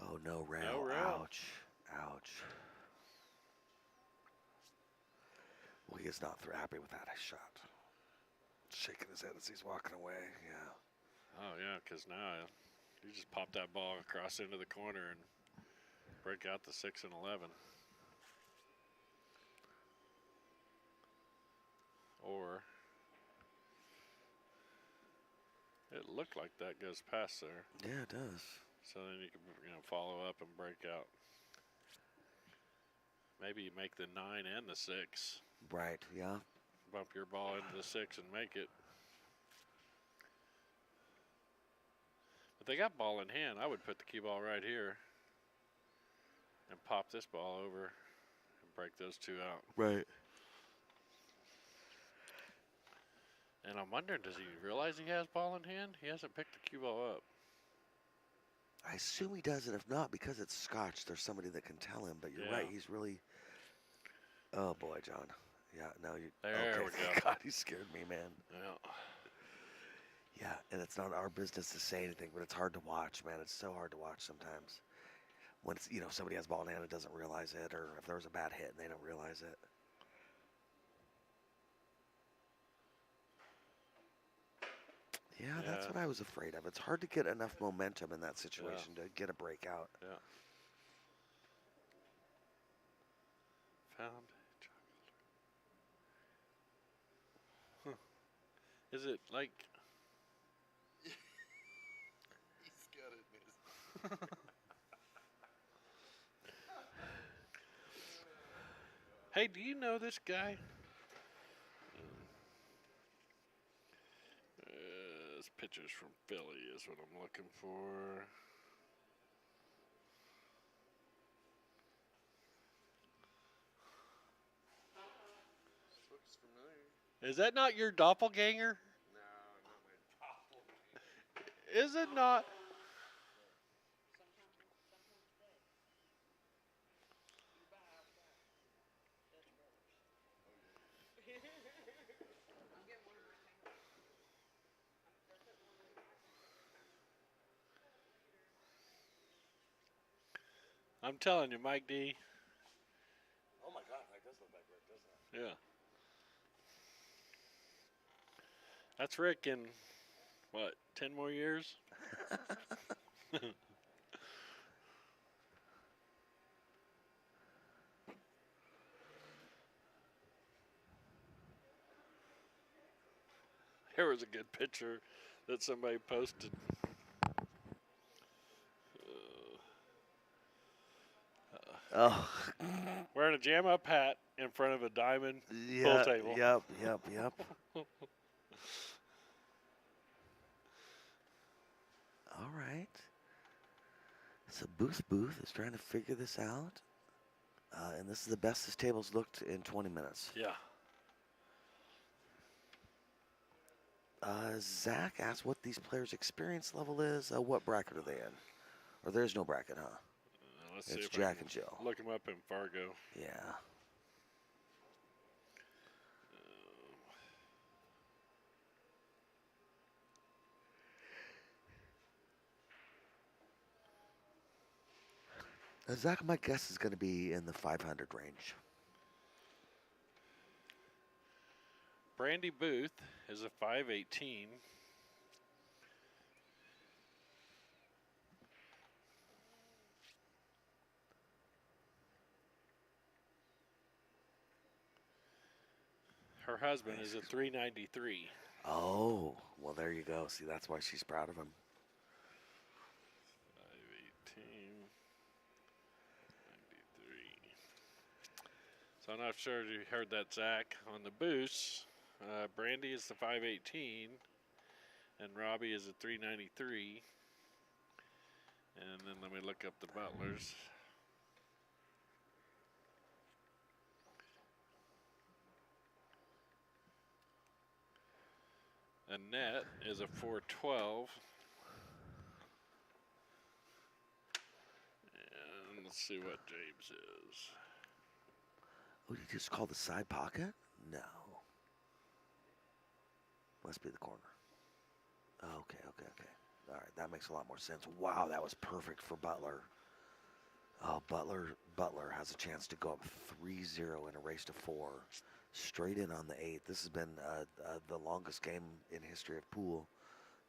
Oh, no rail. No rail. Ouch. Well, he is not happy with that shot. Shaking his head as he's walking away, yeah. Oh, yeah, because now you just pop that ball across into the corner and break out the 6 and 11. Or it looked like that goes past there. Yeah, it does. So then you can follow up and break out. Maybe you make the 9 and the 6. Right, yeah. bump your ball into the 6 and make it. But they got ball in hand. I would put the cue ball right here and pop this ball over and break those 2 out. Right. And I'm wondering, does he realize he has ball in hand? He hasn't picked the cue ball up. I assume he does, and if not, because it's Scotch, there's somebody that can tell him. But you're right, he's really. Oh boy, John. Yeah, no, you. There okay, we thank go. God, he scared me, man. Yeah. Yeah, and it's not our business to say anything, but it's hard to watch, man. It's so hard to watch sometimes. When it's, somebody has ball in hand and doesn't realize it, or if there was a bad hit and they don't realize it. Yeah, that's what I was afraid of. It's hard to get enough momentum in that situation to get a breakout. Yeah. Found chocolate. Huh. Is it like? He's got it, Hey, do you know this guy? This picture's from Philly is what I'm looking for. Looks familiar. Is that not your doppelganger? No, not my doppelganger. Is it not? I'm telling you, Mike D. Oh my God, that does look like Rick, doesn't it? Yeah. That's Rick in, what, 10 more years? There was a good picture that somebody posted. Oh. Wearing a jam-up hat in front of a diamond Yeah, pool table. Yep. All right. So Booth is trying to figure this out. And this is the best this table's looked in 20 minutes. Yeah. Zach asked what these players' experience level is. What bracket are they in? Or there's no bracket, huh? Let's see It's if Jack I and can Jill. look them up in Fargo. Yeah. Zach, my guess is going to be in the 500 range. Brandy Booth is a 518. Her husband is a 393. Oh, well, there you go. See, that's why she's proud of him. 518. 93. So I'm not sure if you heard that, Zach. On the boost, Brandy is the 518, and Robbie is a 393. And then let me look up the Butlers. Annette is a 412. And let's see what James is. Oh, you just call the side pocket? No. Must be the corner. Okay. All right, that makes a lot more sense. Wow, that was perfect for Butler. Oh, Butler has a chance to go up 3-0 in a race to 4. Straight in on the 8th. This has been the longest game in history of pool.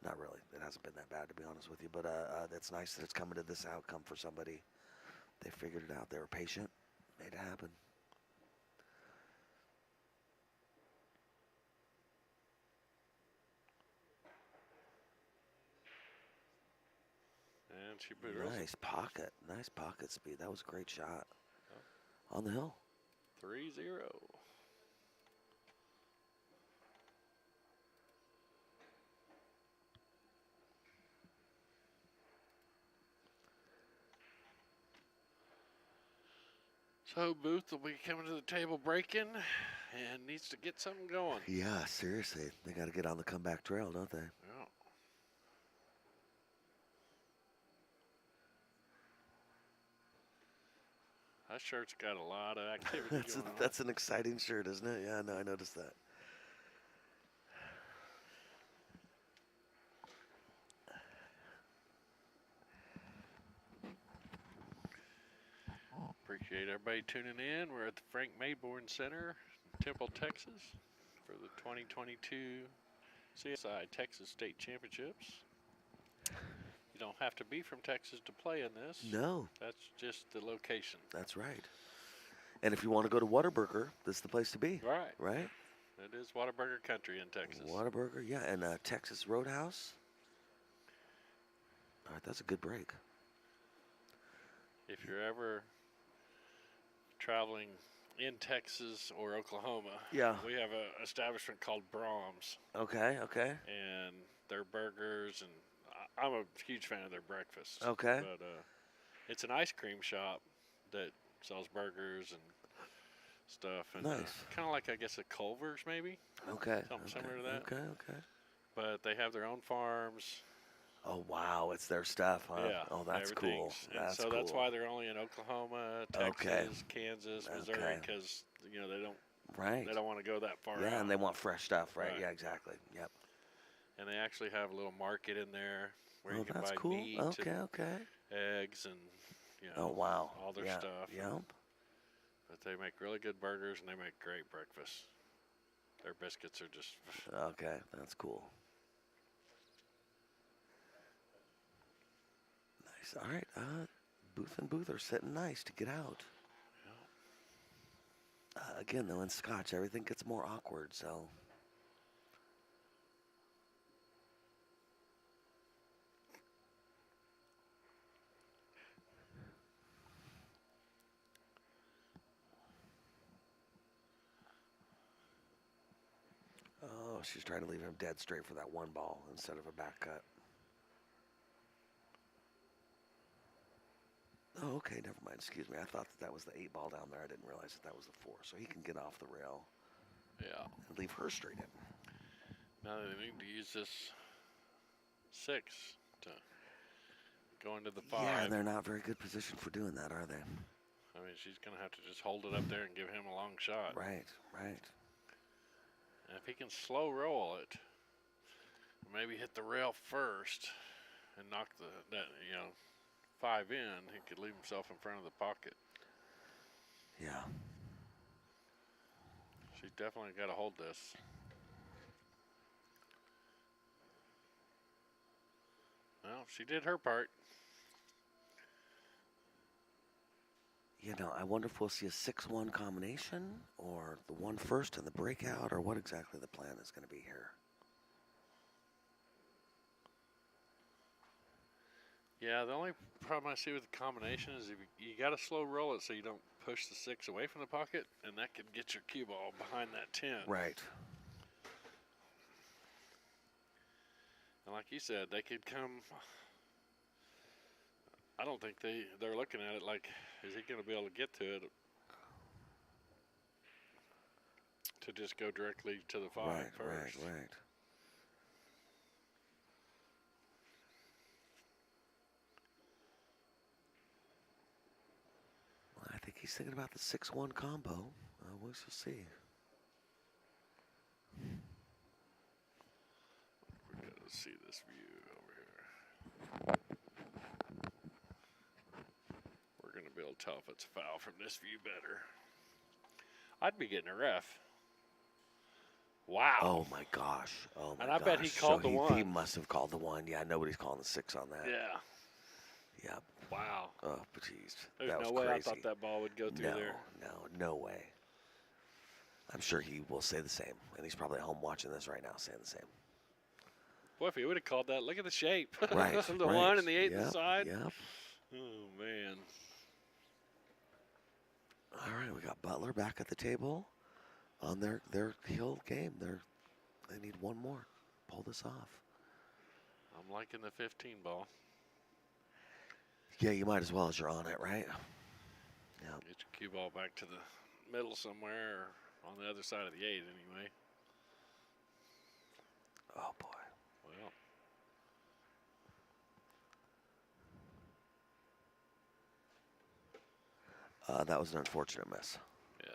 Not really. It hasn't been that bad, to be honest with you. But it's nice that it's coming to this outcome for somebody. They figured it out. They were patient. Made it happen. And she put Nice pocket speed. That was a great shot. Yep. On the hill. 3-0. So Booth will be coming to the table breaking and needs to get something going. Yeah, seriously. They got to get on the comeback trail, don't they? Yeah. That shirt's got a lot of activity going on. That's an exciting shirt, isn't it? Yeah, no, I noticed that. Appreciate everybody tuning in. We're at the Frank Mayborn Center, Temple, Texas, for the 2022 CSI Texas State Championships. You don't have to be from Texas to play in this. No, That's just the location. that's right. And if you want to go to Whataburger, this is the place to be, Right. right? It is Whataburger country in Texas. Whataburger, yeah, and Texas Roadhouse. All right, that's a good break. If you're ever traveling in Texas or Oklahoma, Yeah. we have an establishment called Brahms, Okay, okay, and their burgers, and I'm a huge fan of their breakfast. okay. But it's an ice cream shop that sells burgers and stuff, and Nice. kind of like, I guess, a Culver's maybe, Okay. something okay, similar to that. Okay, okay. But they have their own farms. Oh, wow, it's their stuff, huh? Yeah. Oh, that's cool. everything's- and That's so cool. that's why they're only in Oklahoma, Texas, Okay. Kansas, Missouri, Okay. because they don't Right. want to go that far Yeah, out. and they want fresh stuff, right? Right. Yeah, exactly. Yep. And they actually have a little market in there where Oh, you can that's buy cool. meat Okay, and okay. eggs and Oh, wow. all their yeah. stuff. Yep. But they make really good burgers and they make great breakfast. Their biscuits are just Okay, that's cool. Nice. All right. Booth and Booth are sitting nice to get out. Again, though, in Scotch, everything gets more awkward, so. Oh, she's trying to leave him dead straight for that one ball instead of a back cut. Oh, okay, never mind. Excuse me. I thought that was the 8 ball down there. I didn't realize that was the 4. So he can get off the rail and leave her straight in. Now they need to use this 6 to go into the 5. Yeah, and they're not very good position for doing that, are they? I mean, she's going to have to just hold it up there and give him a long shot. Right, right. And if he can slow roll it, maybe hit the rail first and knock that 5 in, he could leave himself in front of the pocket. Yeah. She's definitely got to hold this. Well, she did her part. I wonder if we'll see a 6-1 combination or the 1 first and the breakout, or what exactly the plan is going to be here. Yeah, the only problem I see with the combination is if you got to slow roll it so you don't push the 6 away from the pocket, and that could get your cue ball behind that 10. Right. And like you said, they could come. I don't think they're looking at it like, is he going to be able to get to it? To just go directly to the 5 Right, first. right. Well, I think he's thinking about the 6-1 combo. We shall see. We're going to see this view over here. We're going to be able to tell if it's a foul from this view better. I'd be getting a ref. Wow. Oh my gosh. Oh my And I gosh. bet he called the He 1. must have called the 1. Yeah, nobody's calling the 6 on that. Yeah. Yep. Wow. Oh, jeez. There's That no was way crazy. I thought that ball would go through there. No way. I'm sure he will say the same, and he's probably at home watching this right now, saying the same. Boy, if he would have called that, look at the shape. Right. The right. 1 and the 8 yep, on the side. Yep. Oh, man. All right, we got Butler back at the table on their heel game. They need one more. Pull this off. I'm liking the 15 ball. Yeah, you might as well as you're on it, right? Yep. Get your cue ball back to the middle somewhere, or on the other side of the 8 anyway. Oh boy. Well, That was an unfortunate miss. yeah.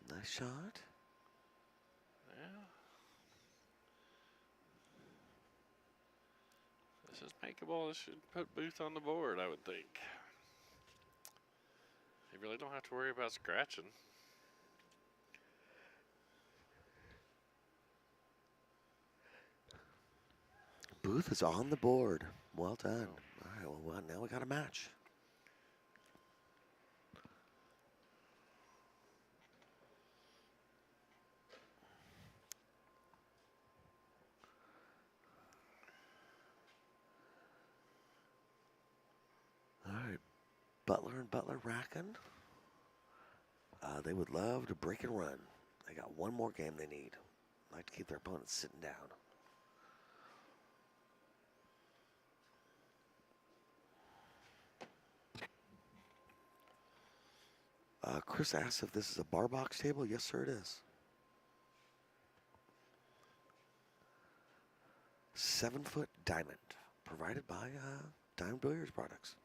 Nice shot. Yeah. This is makeable. This should put Booth on the board, I would think. You really don't have to worry about scratching. Booth is on the board. Well done. Oh. All right, well, now we got a match. All right, Butler and Butler racking. They would love to break and run. They got one more game they need. Like to keep their opponents sitting down. Chris asks if this is a bar box table. Yes, sir, it is. 7-foot diamond, provided by Diamond Billiards Products.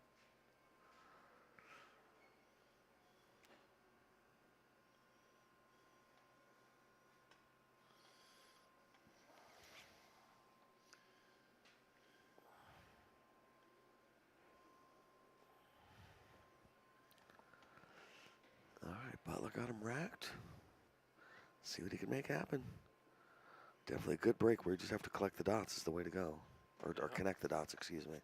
All right, Butler got him racked. See what he can make happen. Definitely a good break where you just have to collect the dots is the way to go. Or connect the dots, excuse me.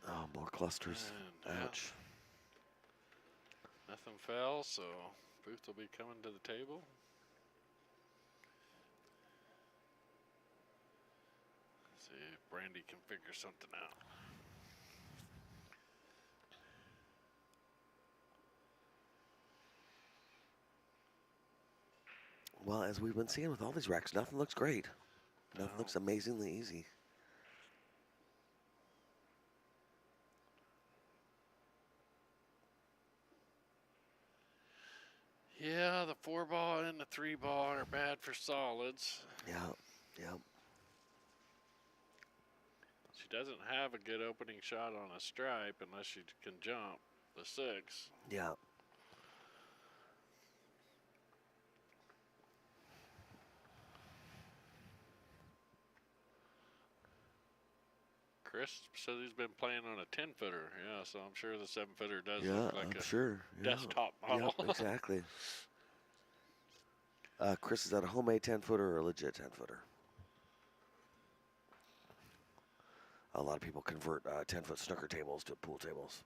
Oh, more clusters. And, Ouch. Nothing fell, so Booth will be coming to the table. See if Brandy can figure something out. Well, as we've been seeing with all these racks, nothing looks great. Nothing No. looks amazingly easy. Yeah, the 4-ball and the 3-ball are bad for solids. Yeah, yeah. She doesn't have a good opening shot on a stripe unless she can jump the 6. Yeah. Chris says he's been playing on a 10-footer. Yeah, so I'm sure the 7-footer does Yeah, look like I'm a sure. Yeah. desktop model. Yep, exactly. Chris, is that a homemade 10-footer or a legit 10-footer? A lot of people convert 10-foot snooker tables to pool tables.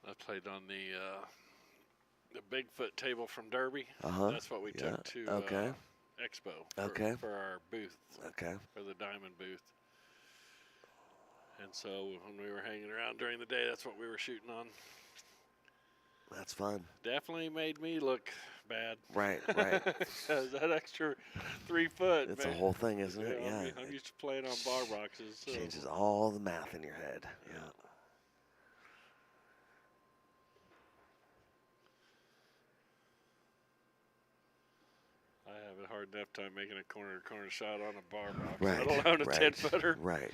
I played on the Bigfoot table from Derby. Uh-huh. That's what we Yeah. took to Okay. Expo Okay. for our booth, Okay. for the diamond booth. And so when we were hanging around during the day, that's what we were shooting on. That's fun. Definitely made me look bad. Right, right. Because that extra 3 foot. It's man. a whole thing, isn't it? Yeah, Yeah. I'm used to playing on bar boxes. So. Changes all the math in your head. Yeah. I have a hard enough time making a corner-to-corner shot on a bar box, Right. let alone a right, 10-footer. Right.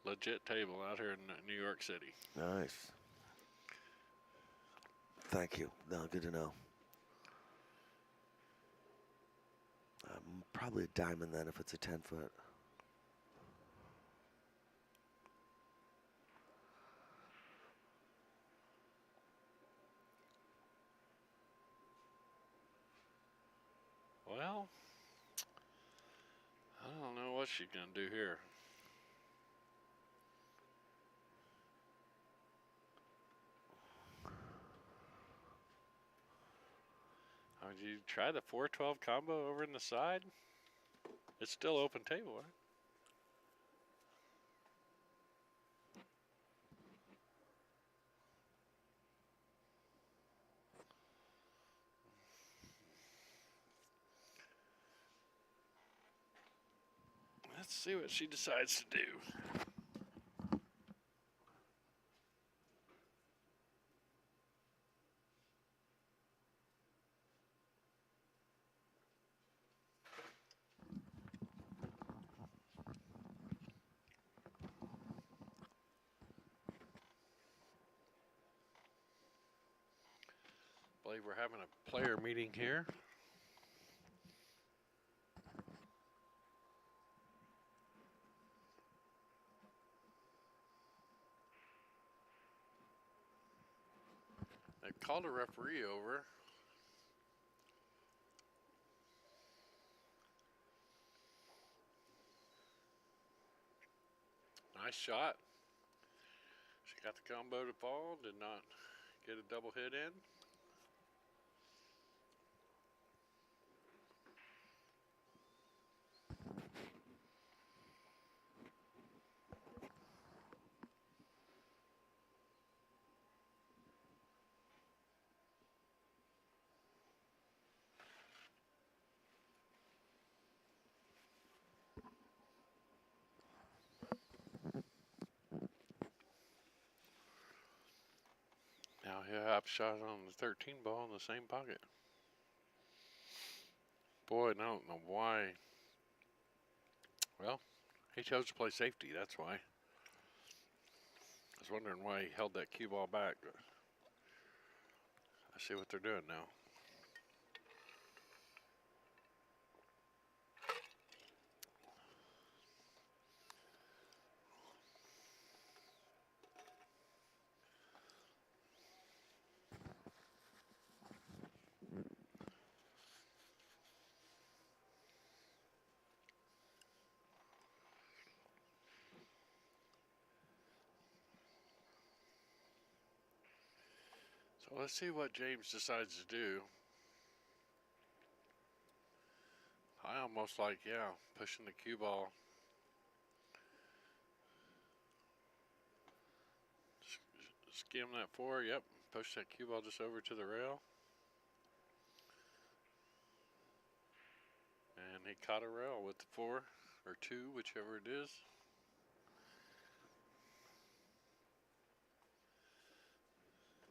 Legit table out here in New York City. Nice. Thank you. No, good to know. Probably a diamond then if it's a 10-foot. Well, I don't know what she's going to do here. Would you try the 4-12 combo over in the side? It's still open table, right? Let's see what she decides to do. I believe we're having a player meeting here. They called a referee over. Nice shot. She got the combo to fall, did not get a double hit in. Now he'll have a shot on the 13 ball in the same pocket. Boy, I don't know why. Well, he chose to play safety, that's why. I was wondering why he held that cue ball back. I see what they're doing now. So let's see what James decides to do. I almost like, pushing the cue ball. Skim that 4, yep. Push that cue ball just over to the rail. And he caught a rail with the 4 or 2, whichever it is.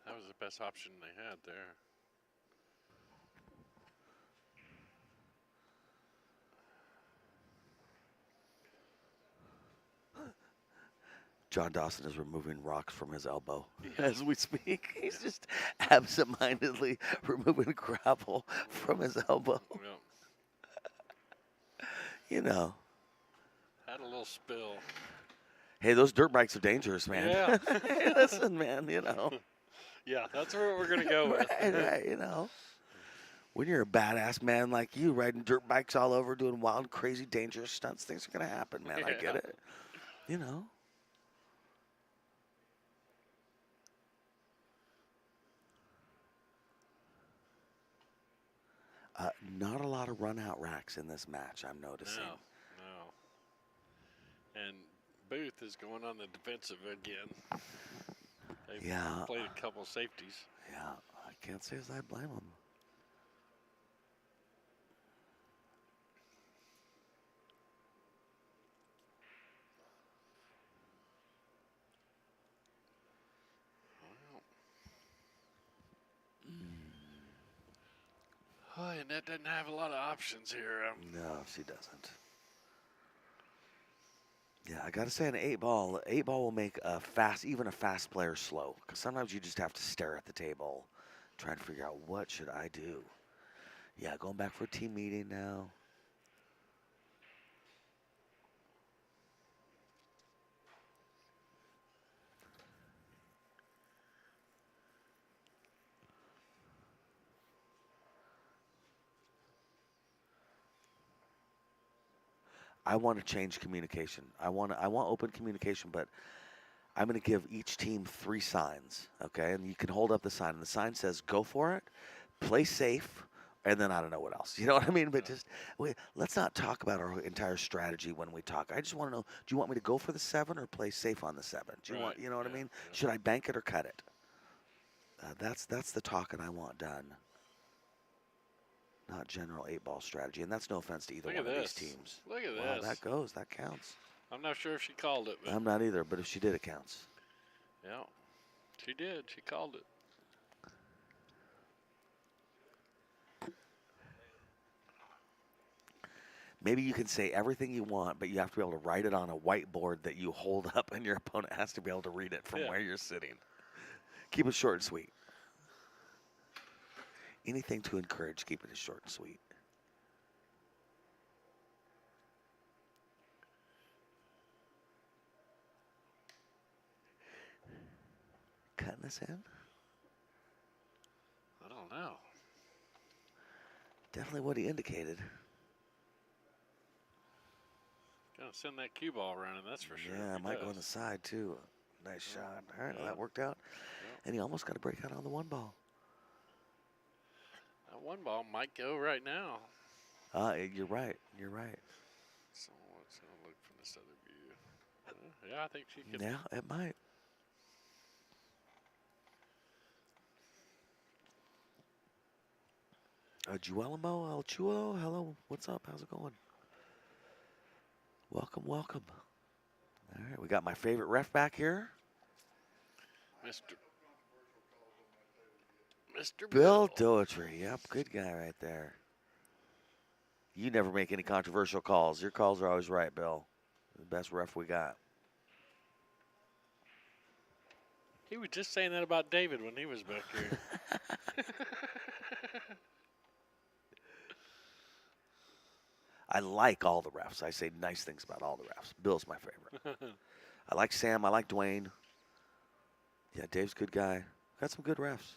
That was the best option they had there. John Dawson is removing rocks from his elbow Yeah. as we speak. He's just absentmindedly removing gravel from his elbow. Well, You know. had a little spill. Hey, those dirt bikes are dangerous, man. Yeah. Hey, listen, man, you know. Yeah, that's where we're going to go with. Right, you know. When you're a badass man like you, riding dirt bikes all over, doing wild, crazy, dangerous stunts, things are going to happen, man. I get Yeah. it. You know. Not a lot of run-out racks in this match, I'm noticing. No. And Booth is going on the defensive again. They've played a couple safeties. Yeah, I can't say as I blame him. Oh, Annette doesn't have a lot of options here. No, she doesn't. Yeah, I got to say an 8-ball will make even a fast player slow. Because sometimes you just have to stare at the table, trying to figure out what should I do. Yeah, going back for a team meeting now. I want to change communication. I want open communication, but I'm going to give each team 3 signs, okay? And you can hold up the sign, and the sign says, "Go for it, play safe," and then I don't know what else. You know what I mean? But just let's not talk about our entire strategy when we talk. I just want to know: do you want me to go for the 7 or play safe on the 7? Do you want, you know what I mean? Yeah. Should I bank it or cut it? That's the talking I want done. Not general 8-ball strategy, and that's no offense to either Look one at of this. these teams. Look at Wow, this. that goes. That counts. I'm not sure if she called it, but I'm not either, but if she did, it counts. yeah, she did. She called it. Maybe you can say everything you want, but you have to be able to write it on a whiteboard that you hold up, and your opponent has to be able to read it from where you're sitting. Keep it short and sweet. Anything to encourage keeping it short and sweet. Cutting this in? I don't know. Definitely what he indicated. Gonna send that cue ball running, that's for sure. Yeah, He might go on does. the side, too. Nice shot. All right, well, that worked out. Yeah. And he almost got a breakout on the 1 ball. That 1 ball might go right now. You're right. You're right. So let's look from this other view. Yeah, I think she could. Yeah, it might. Juelimo El Chulo, hello. What's up? How's it going? Welcome, welcome. All right, we got my favorite ref back here. Mr. Bill Doetry. Yep, good guy right there. You never make any controversial calls. Your calls are always right, Bill. The best ref we got. He was just saying that about David when he was back here. I like all the refs. I say nice things about all the refs. Bill's my favorite. I like Sam. I like Dwayne. Yeah, Dave's a good guy. Got some good refs.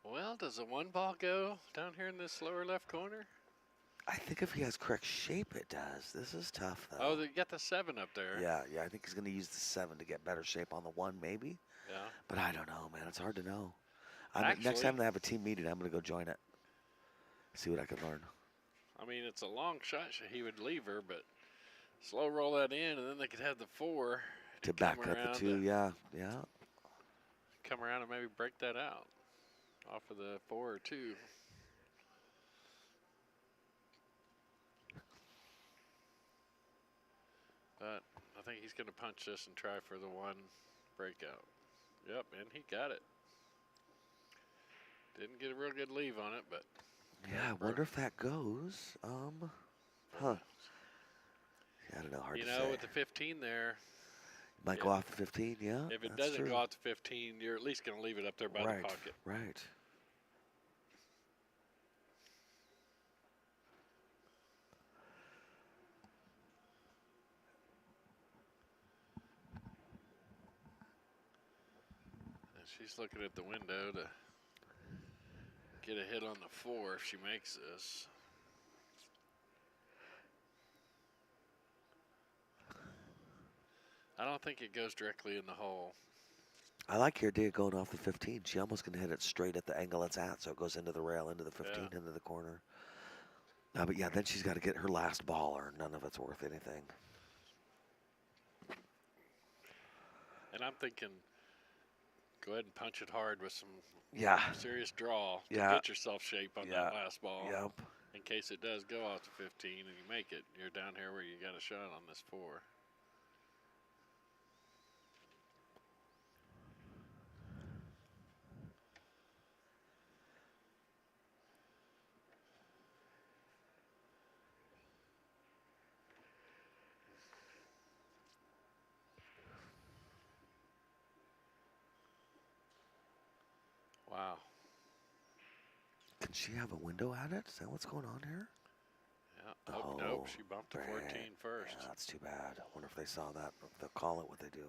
Well, does the 1 ball go down here in this lower left corner? I think if he has correct shape, it does. This is tough, though. Oh, they got the 7 up there. Yeah, I think he's going to use the 7 to get better shape on the 1, maybe. Yeah. But I don't know, man. It's hard to know. Next Actually- time they have a team meeting, I'm going to go join it. See what I can learn. I mean, it's a long shot. He would leave her, but slow roll that in, and then they could have the 4 To back come up the around 2, yeah. come around and maybe break that out off of the 4 or 2. But I think he's going to punch this and try for the 1 breakout. Yep, and he got it. Didn't get a real good leave on it, but Yeah, I wonder if that goes. Huh. Yeah, I don't know. Hard you to know, say. with the 15 there, Might go off the 15, yeah. if it that's doesn't true. go out to 15, you're at least going to leave it up there by the pocket. Right. And she's looking at the window to get a hit on the 4 if she makes this. I don't think it goes directly in the hole. I like your idea going off the 15. She almost going to hit it straight at the angle it's at, so it goes into the rail, into the 15, into the corner. But yeah, then she's got to get her last ball, or none of it's worth anything. And I'm thinking, go ahead and punch it hard with some serious draw to Yeah. get yourself shape on that last ball. Yep. In case it does go out to 15 and you make it, you're down here where you got a shot on this 4. Wow. Can she have a window at it? Is that what's going on here? Yeah. Oh, nope. She bumped to 14 first. Yeah, that's too bad. I wonder if they saw that. If they'll call it what they do.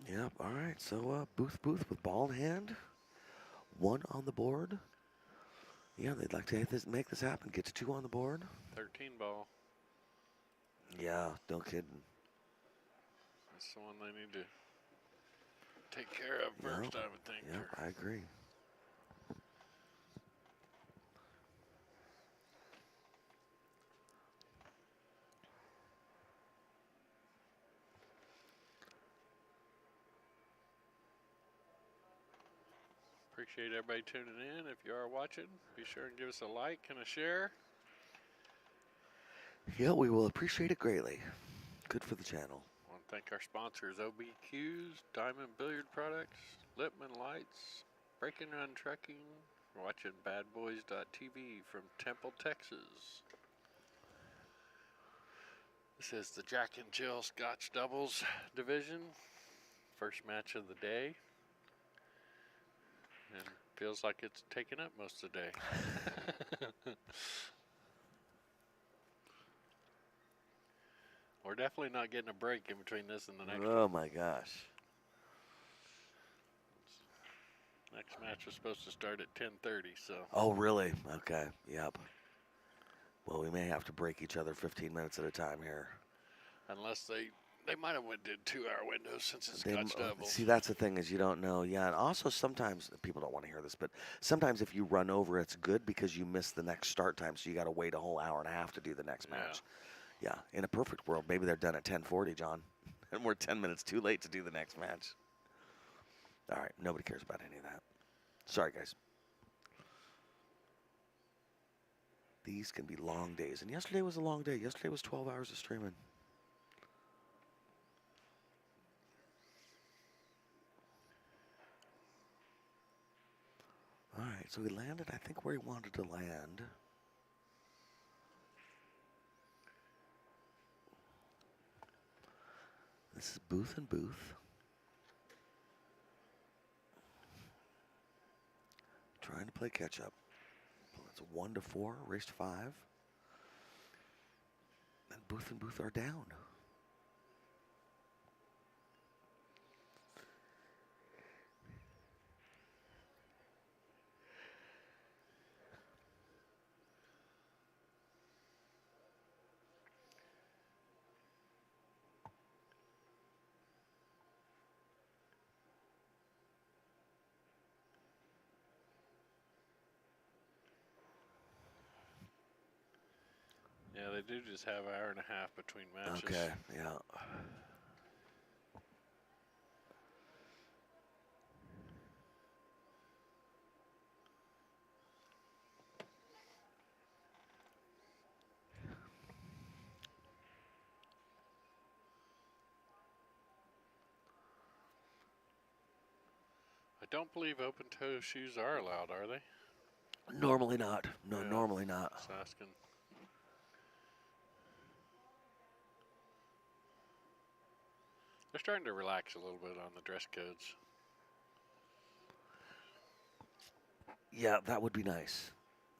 Yep. All right. So Booth with ball in hand, one on the board. Yeah, they'd like to make this happen. Get to two on the board. 13 ball. Yeah, no kidding. That's the one they need to take care of first, I would think. Yep, I agree. Appreciate everybody tuning in. If you are watching, be sure and give us a like and a share. Yeah, we will appreciate it greatly. Good for the channel. I want to thank our sponsors, OBQs, Diamond Billiard Products, Lipman Lights, Breaking Run Trucking. We're watching badboys.tv from Temple, Texas. This is the Jack and Jill Scotch Doubles division. First match of the day. And feels like it's taken up most of the day. We're definitely not getting a break in between this and the next one. Oh my gosh. Next match was supposed to start at 10:30, so. Oh, really? Okay. Yep. Well, we may have to break each other 15 minutes at a time here. Unless they might have did 2-hour windows since it's Scotch Doubles. See, that's the thing is you don't know. Yeah, and also sometimes people don't want to hear this, but sometimes if you run over, it's good because you miss the next start time, so you got to wait a whole hour and a half to do the next match. Yeah, in a perfect world, maybe they're done at 10:40, John, and we're 10 minutes too late to do the next match. All right, nobody cares about any of that. Sorry, guys. These can be long days, and yesterday was a long day. Yesterday was 12 hours of streaming. All right, so he landed, I think, where he wanted to land. This is Booth and Booth. Trying to play catch up. It's a 1-4, race to 5. And Booth are down. Yeah, they do just have an hour and a half between matches. Okay, yeah. I don't believe open-toe shoes are allowed, are they? Normally not. No, Yeah. normally not. Just asking. They're starting to relax a little bit on the dress codes. Yeah, that would be nice.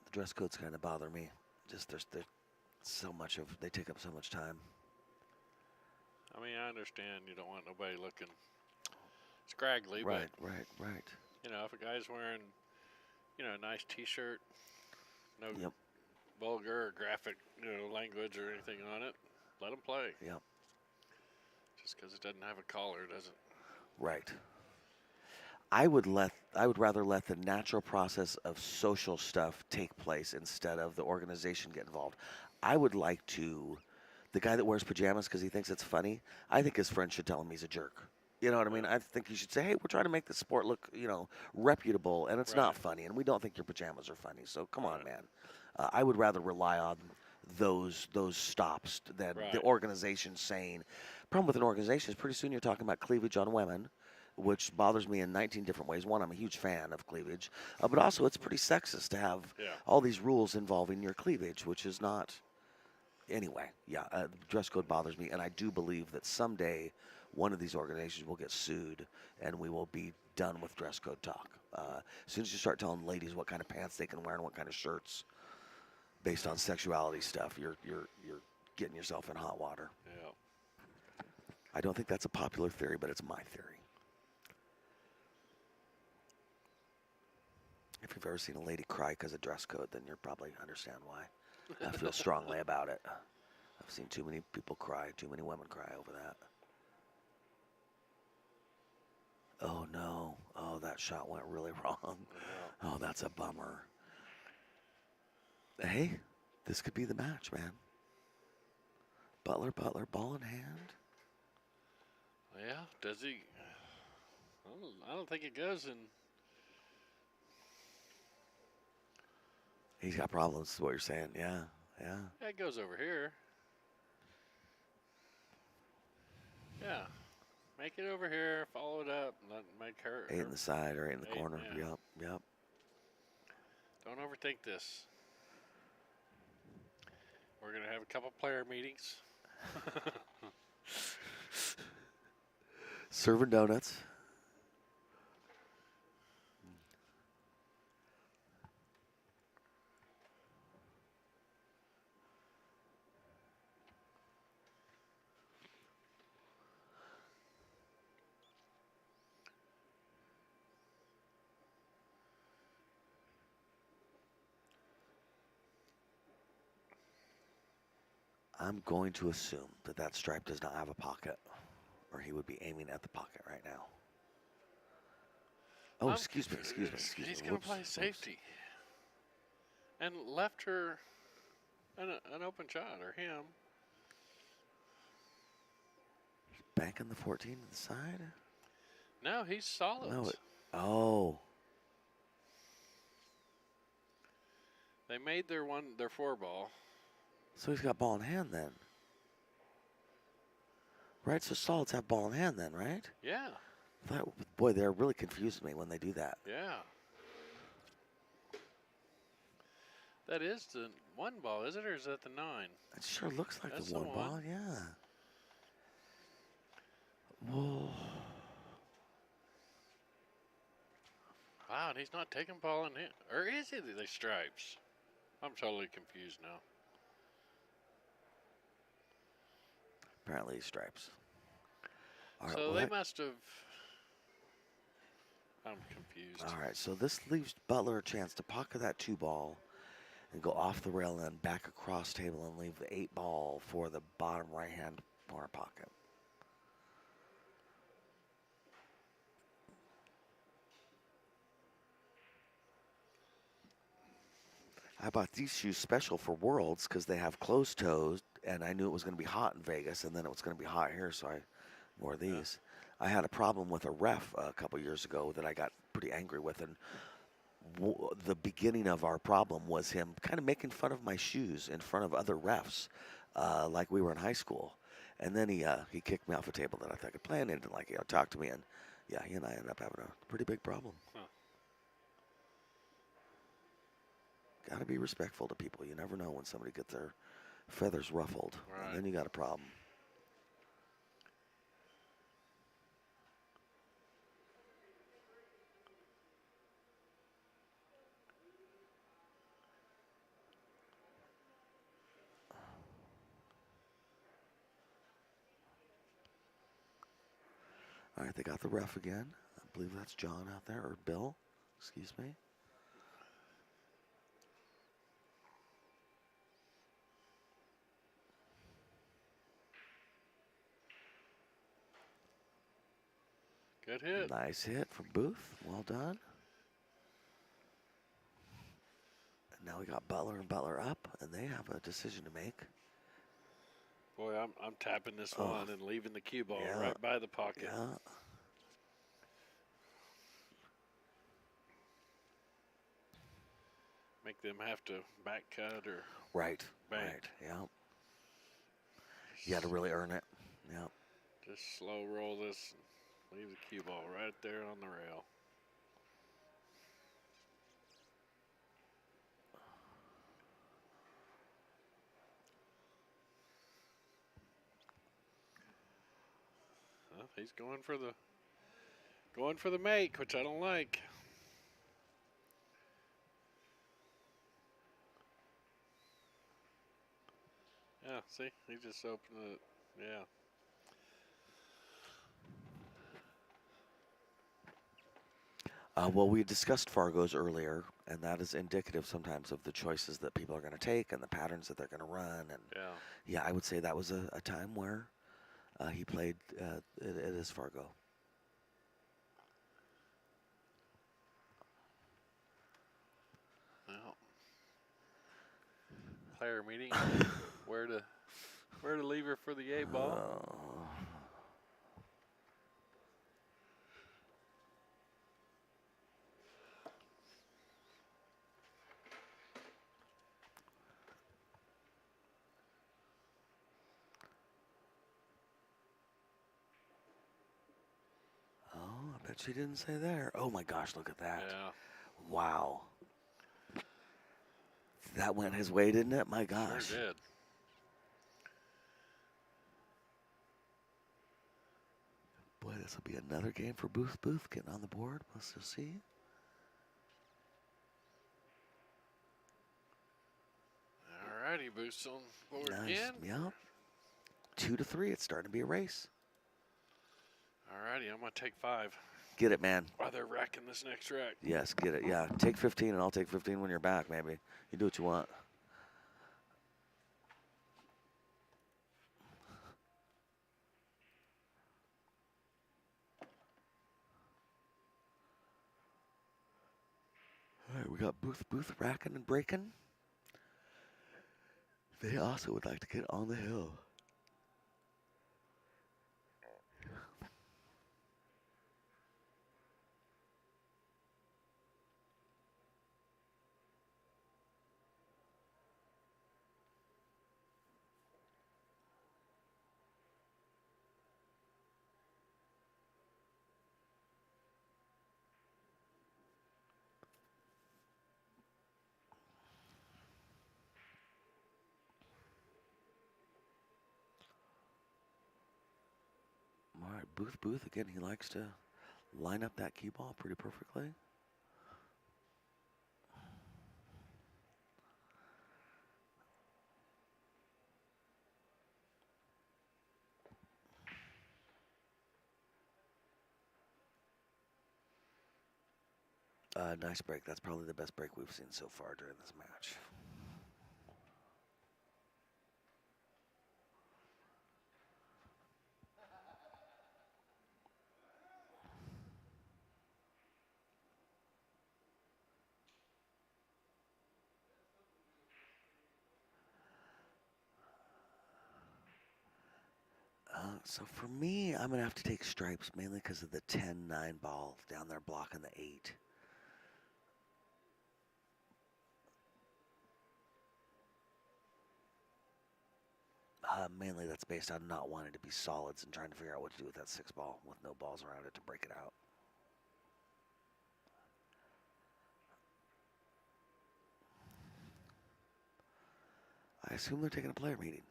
The dress codes kind of bother me. Just there's so much of, they take up so much time. I mean, I understand you don't want nobody looking scraggly, Right, but right. you know, if a guy's wearing, you know, a nice T-shirt, no Yep. vulgar or graphic, you know, language or anything on it, let him play. Yep. Just because it doesn't have a collar doesn't. Right. I would rather let the natural process of social stuff take place instead of the organization get involved. I would like to, the guy that wears pajamas because he thinks it's funny, I think his friend should tell him he's a jerk. You know what I mean? I think you should say, hey, we're trying to make the sport look, you know, reputable, and it's not funny, and we don't think your pajamas are funny. So come on, man. I would rather rely on those stops than the organization saying. Problem with an organization is pretty soon you're talking about cleavage on women, which bothers me in 19 different ways. One, I'm a huge fan of cleavage, but also it's pretty sexist to have all these rules involving your cleavage, which is not. Anyway, dress code bothers me, and I do believe that someday one of these organizations will get sued, and we will be done with dress code talk. As soon as you start telling ladies what kind of pants they can wear and what kind of shirts, based on sexuality stuff, you're getting yourself in hot water. Yeah. I don't think that's a popular theory, but it's my theory. If you've ever seen a lady cry because of dress code, then you'll probably understand why. I feel strongly about it. I've seen too many people cry, too many women cry over that. Oh no. Oh, that shot went really wrong. Oh, that's a bummer. Hey, this could be the match, man. Butler, ball in hand. Yeah, does he? I don't think it goes in. He's got problems, is what you're saying. Yeah, yeah. Yeah, it goes over here. Yeah. Make it over here, follow it up, and make her. 8 in the side or 8 in the 8, corner. yeah. Yep. Don't overthink this. We're going to have a couple player meetings. Serving donuts. I'm going to assume that that stripe does not have a pocket, or he would be aiming at the pocket right now. Oh, excuse me. He's going to play safety. And left her an open shot, or him. Banking the 14 to the side? No, he's solid. No, oh. They made their 4 ball. So he's got ball in hand then. Right, so solids have ball in hand then, right? Yeah. Boy, they're really confusing me when they do that. Yeah. That is the 1 ball, is it, or is that the 9? It sure looks like That's the one the ball, one. yeah. Whoa. Wow, and he's not taking ball in hand. Or is it the stripes? I'm totally confused now. Apparently stripes. All right, So well, they that- must have. I'm confused. all right, so this leaves Butler a chance to pocket that 2 ball and go off the rail and then back across table and leave the 8 ball for the bottom right-hand corner pocket. I bought these shoes special for Worlds because they have closed toes, and I knew it was going to be hot in Vegas, and then it was going to be hot here, so I wore these. I had a problem with a ref a couple years ago that I got pretty angry with, and the beginning of our problem was him kind of making fun of my shoes in front of other refs, like we were in high school. And then he kicked me off a table that I thought I could play, and he didn't like talk to me, and yeah, he and I ended up having a pretty big problem. Huh. Got to be respectful to people. You never know when somebody gets their feathers ruffled, Right. and then you got a problem. All right, they got the ref again. I believe that's John out there, or Bill. Excuse me. Good hit. Nice hit from Booth. Well done. And now we got Butler and Butler up, and they have a decision to make. Boy, I'm tapping this Oh. one and leaving the cue ball Yeah. right by the pocket. Yeah. Make them have to back cut or Right. bank. Right. Yeah. You got to really earn it. Yeah. Just slow roll this and leave the cue ball right there on the rail. Well, he's going for the make, which I don't like. Yeah, see, he just opened it. Yeah. Well, we discussed Fargo's earlier, and that is indicative sometimes of the choices that people are going to take and the patterns that they're going to run. And Yeah. yeah, I would say that was a time where he played it as Fargo. Well, player meeting. where to leave her for the A ball? Oh, I bet she didn't say there. Oh my gosh, look at that. Yeah. Wow. That went his way, didn't it? My gosh. Sure did. Boy, this will be another game for Booth. Booth getting on the board. Let's just see. All righty, Booth's on board Nice. again. Yep. 2-3. It's starting to be a race. All righty, I'm going to take 5. Get it, man. While they're racking this next rack. Yes, get it. Yeah, take 15, and I'll take 15 when you're back, maybe. You do what you want. All right, we got Booth racking and breaking. They also would like to get on the hill. All right, Booth, again, he likes to line up that cue ball pretty perfectly. Nice break. That's probably the best break we've seen so far during this match. So for me, I'm going to have to take stripes mainly because of the 10-9 ball down there blocking the 8. Mainly that's based on not wanting to be solids and trying to figure out what to do with that 6 ball with no balls around it to break it out. I assume they're taking a player meeting.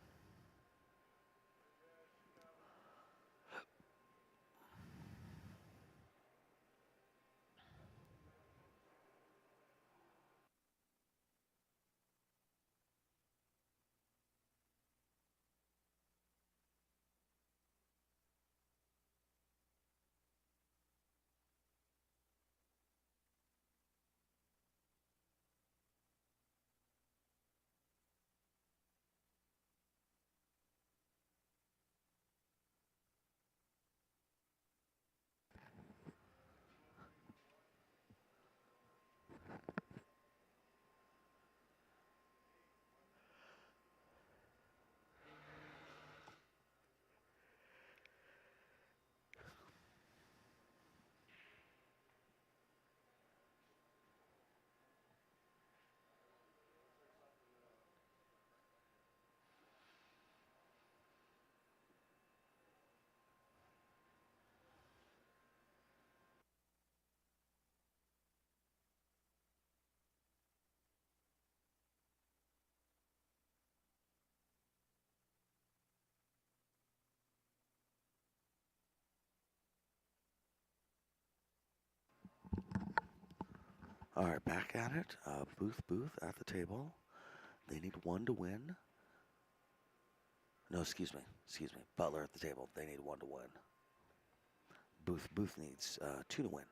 All right, back at it. Booth at the table. They need 1 to win. No, excuse me. Butler at the table. They need 1 to win. Booth needs 2 to win.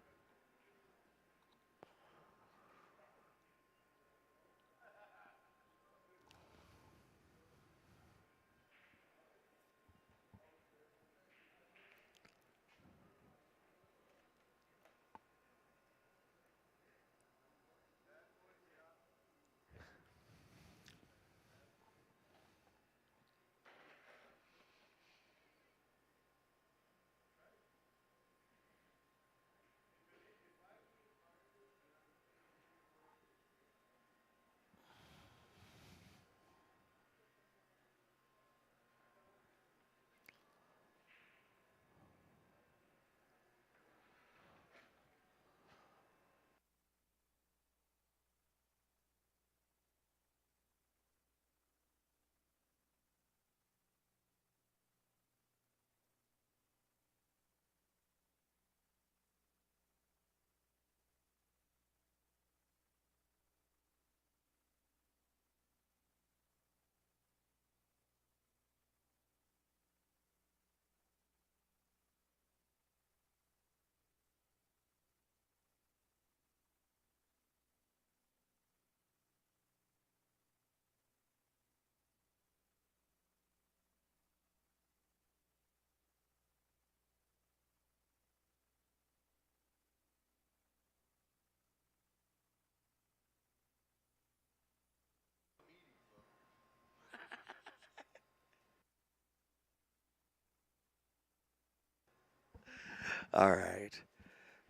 All right.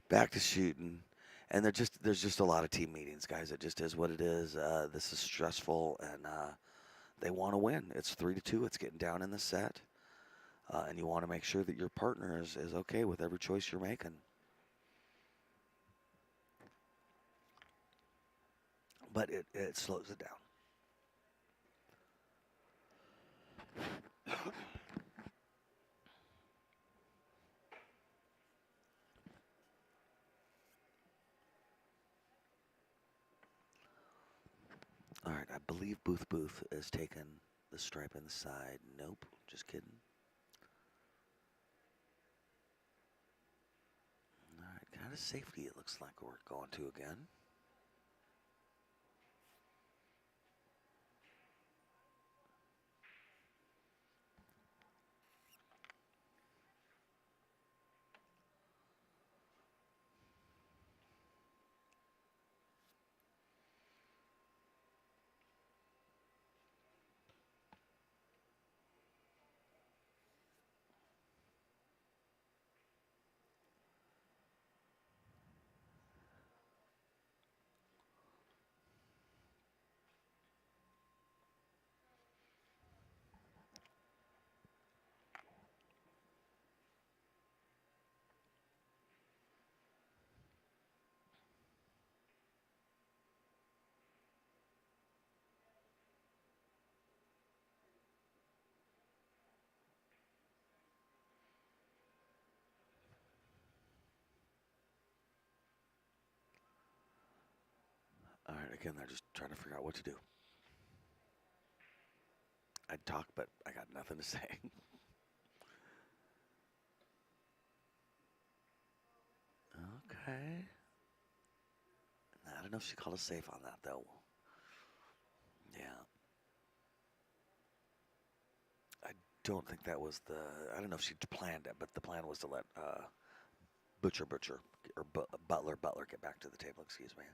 Back to shooting. And there's just a lot of team meetings, guys. It just is what it is. This is stressful, and they want to win. It's 3-2. It's getting down in the set, and you want to make sure that your partner is okay with every choice you're making. But it slows it down. All right, I believe Booth has taken the stripe in the side. Nope, just kidding. All right, kind of safety it looks like we're going to again. All right, again, they're just trying to figure out what to do. I'd talk, but I got nothing to say. Okay. I don't know if she called us safe on that, though. Yeah. I don't think that was the. I don't know if she planned it, but the plan was to let Butcher or Butler get back to the table. Excuse me.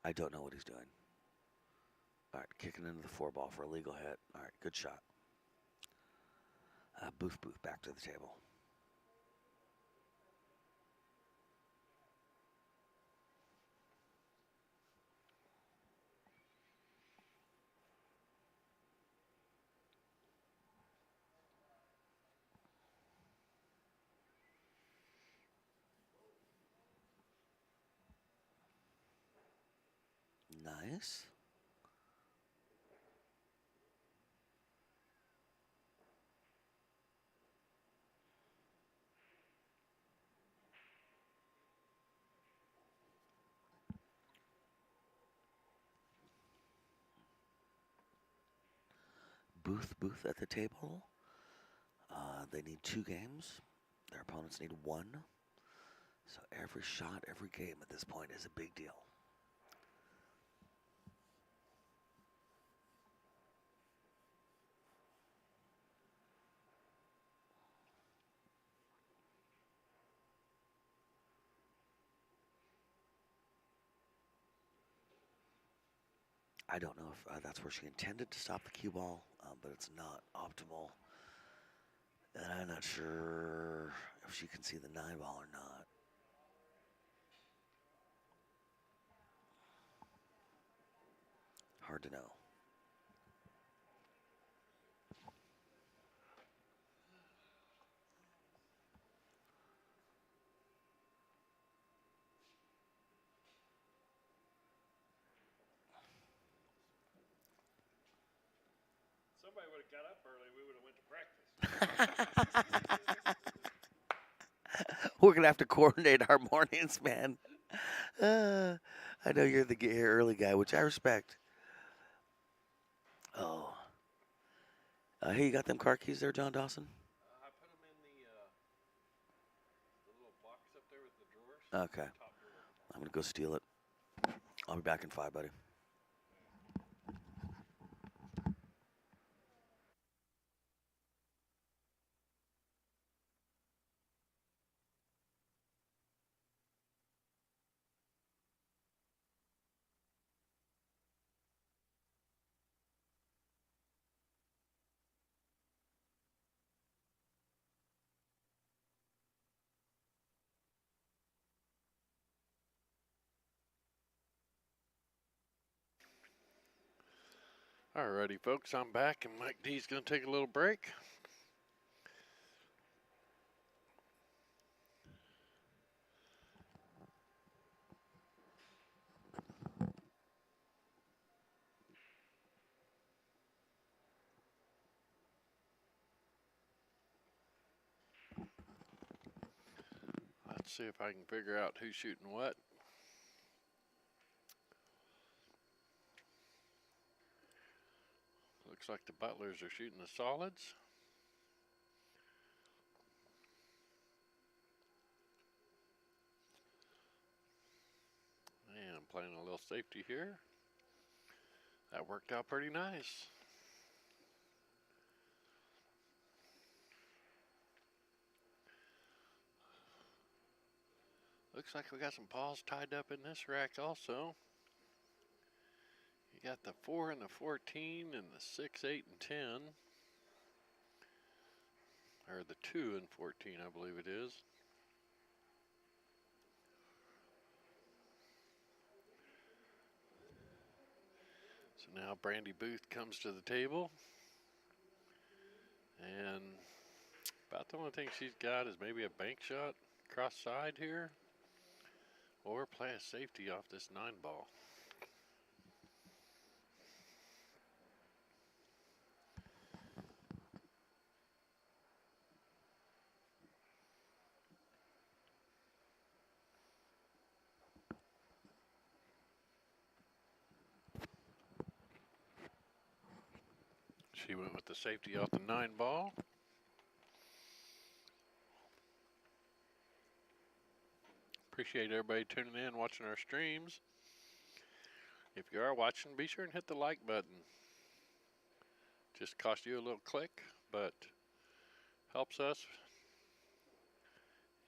I don't know what he's doing. All right, kicking into the 4 ball for a legal hit. All right, good shot. Booth back to the table. Nice. Booth at the table. They need 2 games. Their opponents need 1. So every shot, every game at this point is a big deal. I don't know if that's where she intended to stop the cue ball, but it's not optimal. And I'm not sure if she can see the 9 ball or not. Hard to know. somebody would have got up early, we would have went to practice. We're going to have to coordinate our mornings, man. I know you're the get here early guy, which I respect. Oh. Hey, you got them car keys there, John Dawson? I put them in the little box up there with the drawers. Okay. Top drawer. I'm going to go steal it. I'll be back in 5, buddy. Alrighty, folks, I'm back, and Mike D's going to take a little break. Let's see if I can figure out who's shooting what. Looks like the Butlers are shooting the solids. And I'm playing a little safety here. That worked out pretty nice. Looks like we got some balls tied up in this rack also. You got the 4 and the 14 and the 6, 8, and 10. Or the 2 and 14, I believe it is. So now Brandy Booth comes to the table. And about the only thing she's got is maybe a bank shot cross side here. Or play a safety off this 9 ball. She went with the safety off the 9 ball. Appreciate everybody tuning in, watching our streams. If you are watching, be sure and hit the like button. Just cost you a little click, but helps us.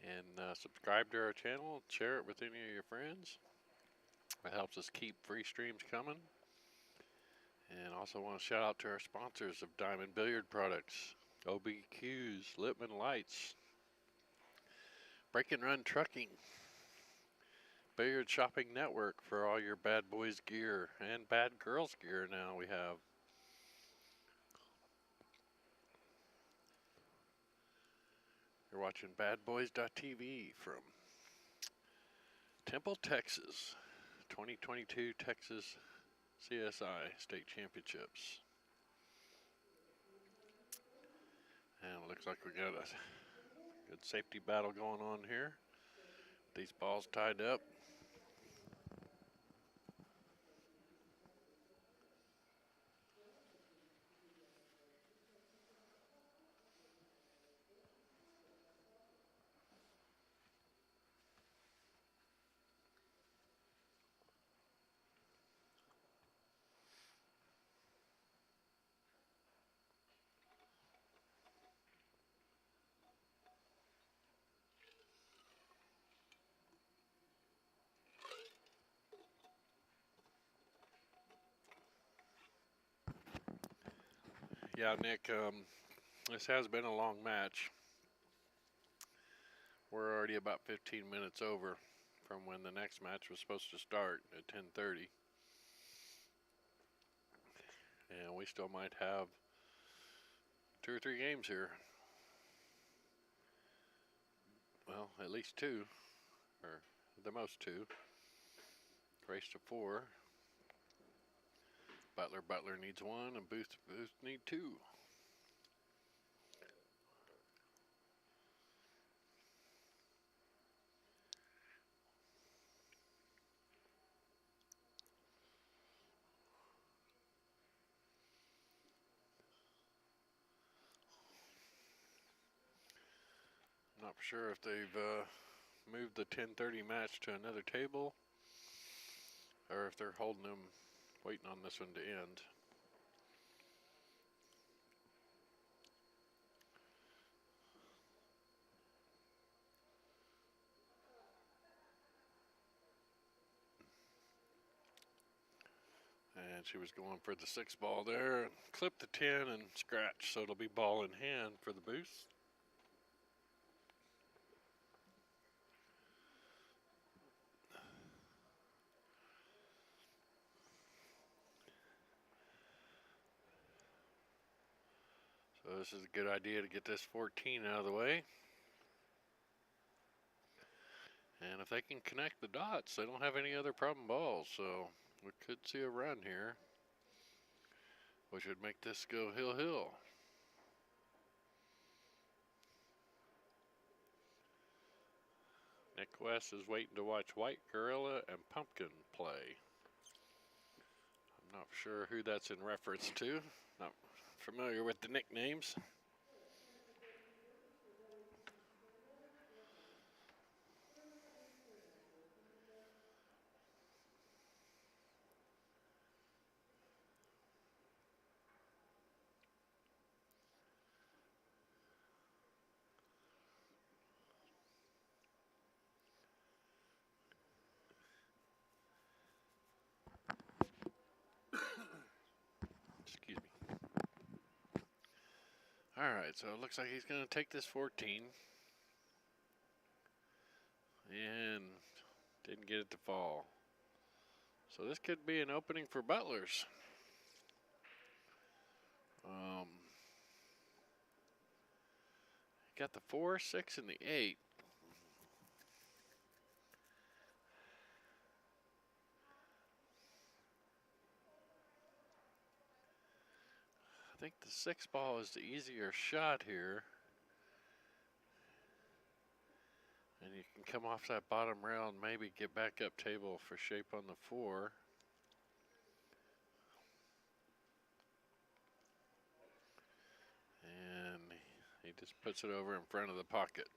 And subscribe to our channel, share it with any of your friends. It helps us keep free streams coming. And also want to shout out to our sponsors of Diamond Billiard Products, OBQs, Lippman Lights, Break and Run Trucking, Billiard Shopping Network for all your bad boys gear and bad girls gear now we have. You're watching badboys.tv from Temple, Texas, 2022 Texas CSI State Championships. And it looks like we got a good safety battle going on here. These balls tied up. Yeah, Nick, this has been a long match. We're already about 15 minutes over from when the next match was supposed to start at 10:30. And we still might have 2 or 3 games here. Well, at least 2, or the most 2. Race to 4. Butler needs 1, and Booth need 2. Not sure if they've moved the 10:30 match to another table, or if they're holding them, waiting on this one to end. And she was going for the 6 ball there, and clipped the 10 and scratch, so it'll be ball in hand for the Booth. So this is a good idea to get this 14 out of the way. And if they can connect the dots, they don't have any other problem balls, so we could see a run here, which would make this go hill. Nick West is waiting to watch White Gorilla and Pumpkin play. I'm not sure who that's in reference to. Not familiar with the nicknames. Excuse me. All right, so it looks like he's going to take this 14. And didn't get it to fall. So this could be an opening for Butlers. Got the 4, 6, and the 8. I think the 6 ball is the easier shot here. And you can come off that bottom rail and maybe get back up table for shape on the 4. And he just puts it over in front of the pocket.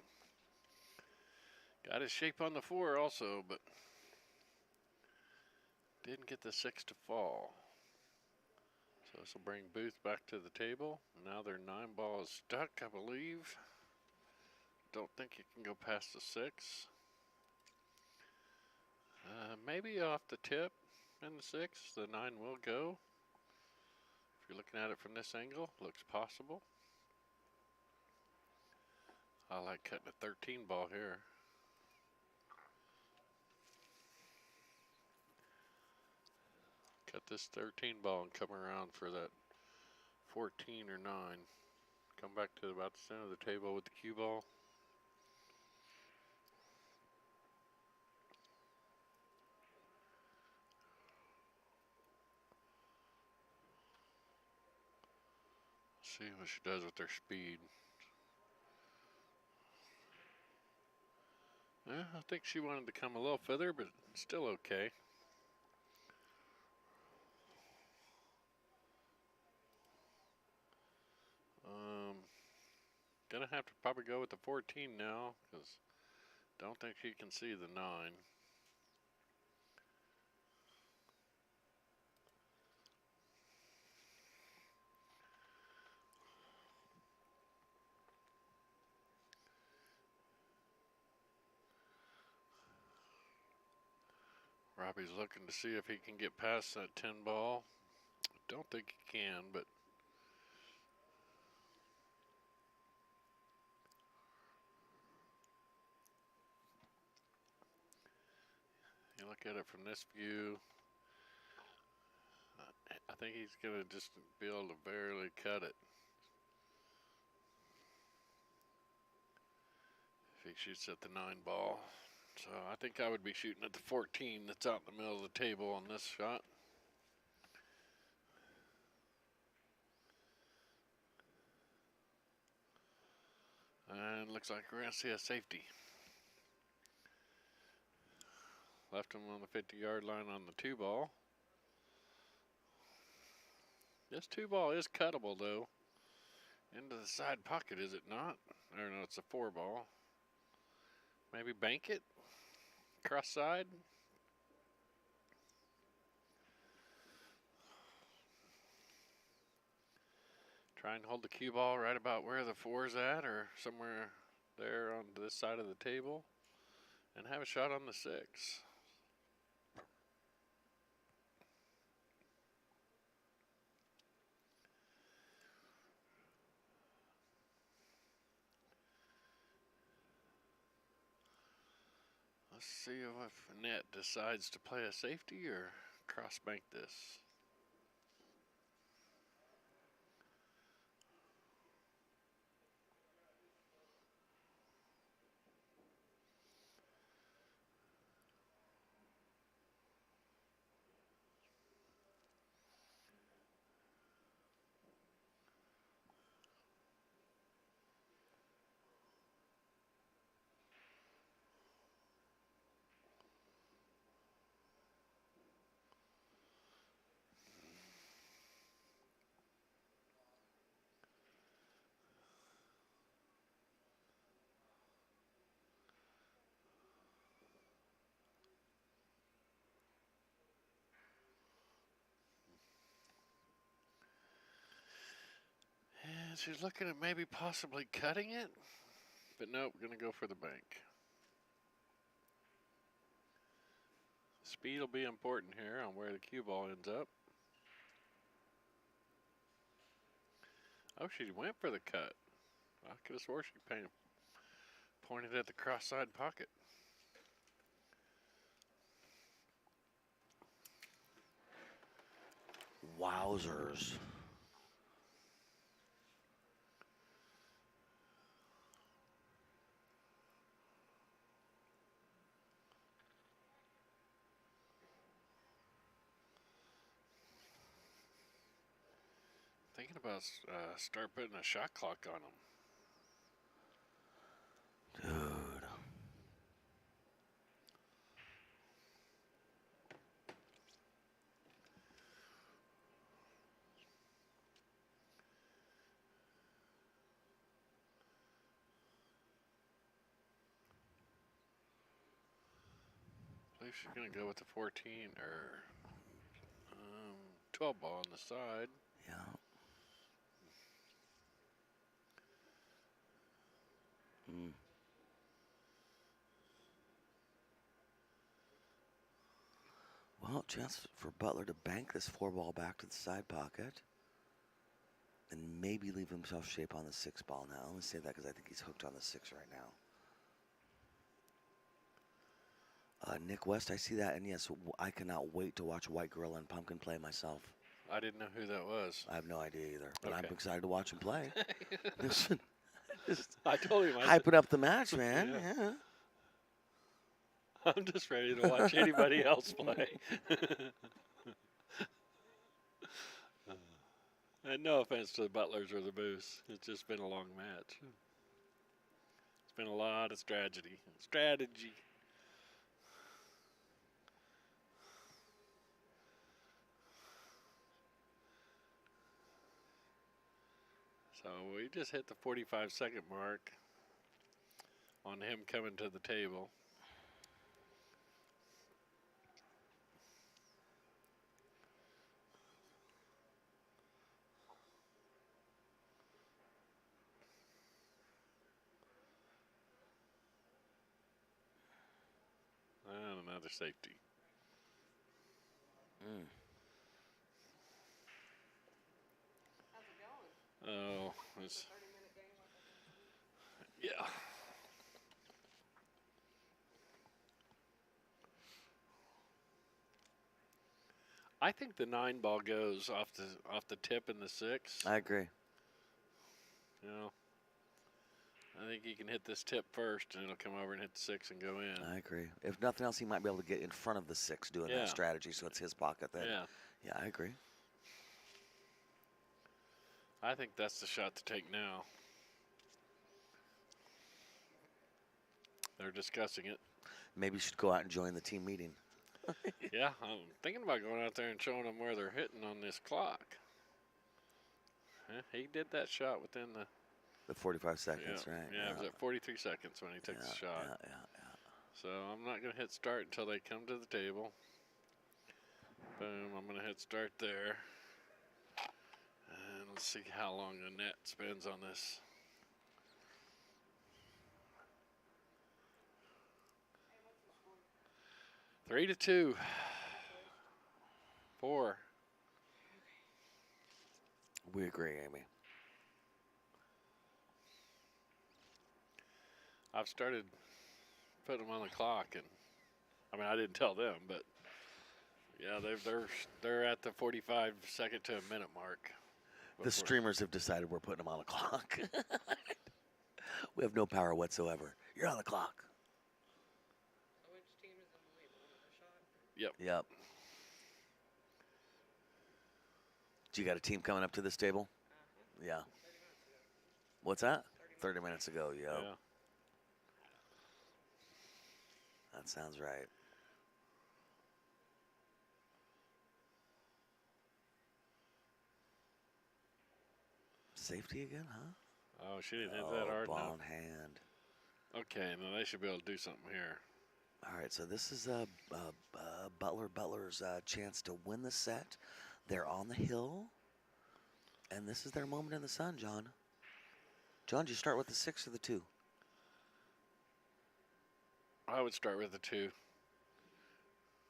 Got his shape on the 4 also, but didn't get the 6 to fall. So this will bring Booth back to the table. Now their 9 ball is stuck, I believe. Don't think you can go past the 6. Maybe off the tip and the 6, the 9 will go. If you're looking at it from this angle, looks possible. I like cutting a 13 ball here. Cut this 13 ball and come around for that 14 or 9. Come back to about the center of the table with the cue ball. See what she does with their speed. Yeah, I think she wanted to come a little further, but still okay. Gonna have to probably go with the 14 now, because don't think she can see the 9. Robbie's looking to see if he can get past that 10 ball. Don't think he can, but you look at it from this view, I think he's gonna just be able to barely cut it. If he shoots at the 9 ball. So I think I would be shooting at the 14 that's out in the middle of the table on this shot. And looks like we're going to see a safety. Left him on the 50-yard line on the 2-ball. This 2-ball is cuttable, though. Into the side pocket, is it not? Or no, it's a 4-ball. Maybe bank it? Cross side? Try and hold the cue ball right about where the 4's at, or somewhere there on this side of the table, and have a shot on the 6. Let's see if Annette decides to play a safety or cross bank this. And she's looking at maybe possibly cutting it, but nope, gonna go for the bank. Speed will be important here on where the cue ball ends up. Oh, she went for the cut. I could have swore she pointed at the cross side pocket. Wowzers. Thinking about start putting a shot clock on them. Dude. I believe she's going to go with the 14 or 12 ball on the side. Yeah. Mm. Well, chance for Butler to bank this 4-ball back to the side pocket. And maybe leave himself shape on the 6-ball now. I only say that because I think he's hooked on the 6 right now. Nick West, I see that, and yes, I cannot wait to watch White Gorilla and Pumpkin play myself. I didn't know who that was. I have no idea either, but Okay. I'm excited to watch him play. Listen, just I told him. hyping up the match, man. Yeah. Yeah. I'm just ready to watch anybody else play. And no offense to the Butlers or the Booths. It's just been a long match. It's been a lot of strategy. So we just hit the 45-second mark on him coming to the table. And another safety. Mm. How's it going? Oh, it's, 30-minute game like I think. yeah. I think the 9-ball goes off the tip in the 6. I agree. You know, I think he can hit this tip first, and it'll come over and hit the 6 and go in. I agree. If nothing else, he might be able to get in front of the 6 doing Yeah. that strategy, so it's his pocket then. Yeah, Yeah, I agree. I think that's the shot to take now. They're discussing it. Maybe you should go out and join the team meeting. Yeah, I'm thinking about going out there and showing them where they're hitting on this clock. Yeah, he did that shot within The 45 seconds, yeah, right? Yeah, it was at 43 seconds when he took the shot. Yeah. So I'm not going to hit start until they come to the table. Boom, I'm going to hit start there. And let's see how long the net spins on this. Hey, what's the score? 3-2. 4. We agree, Amy. I've started putting them on the clock, and I mean I didn't tell them, but yeah, they're at the 45 second to a minute mark. The streamers have decided we're putting them on the clock. We have no power whatsoever. You're on the clock. So which team is in the lead? The one that just shot? Yep. Do you got a team coming up to this table? Yeah. 30 minutes ago. What's that? 30 minutes ago, yo. Yeah. That sounds right. Safety again, huh? Oh, she didn't hit that hard ball enough. in hand. Okay, now they should be able to do something here. All right, so this is Butler's chance to win the set. They're on the hill, and this is their moment in the sun, John. John, do you start with the 6 or the 2? I would start with the 2.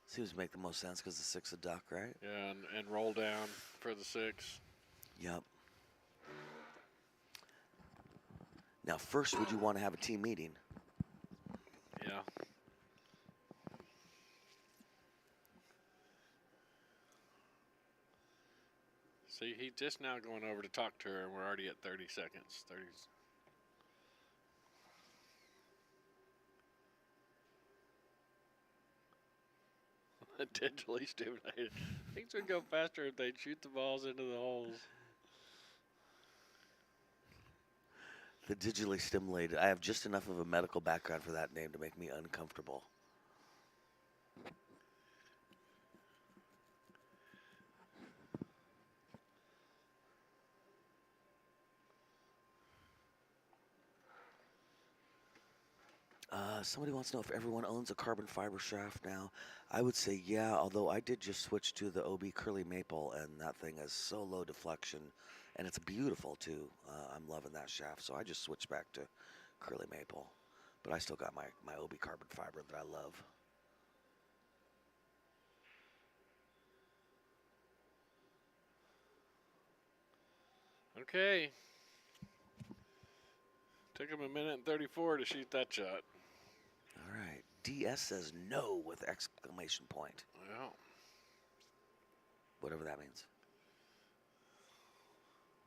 Seems to make the most sense because the 6 a duck, right? Yeah, and roll down for the 6. Yep. Now, first, would you want to have a team meeting? Yeah. See, he's just now going over to talk to her, and we're already at 30 seconds. 30. Digitally stimulated. Things would go faster if they'd shoot the balls into the holes. The digitally stimulated. I have just enough of a medical background for that name to make me uncomfortable. Somebody wants to know if everyone owns a carbon fiber shaft now. I would say yeah, although I did just switch to the OB Curly Maple, and that thing has so low deflection, and it's beautiful too. I'm loving that shaft, so I just switched back to Curly Maple. But I still got my OB carbon fiber that I love. Okay. Took him a minute and 34 to shoot that shot. All right. DS says no with exclamation point. Yeah. Whatever that means.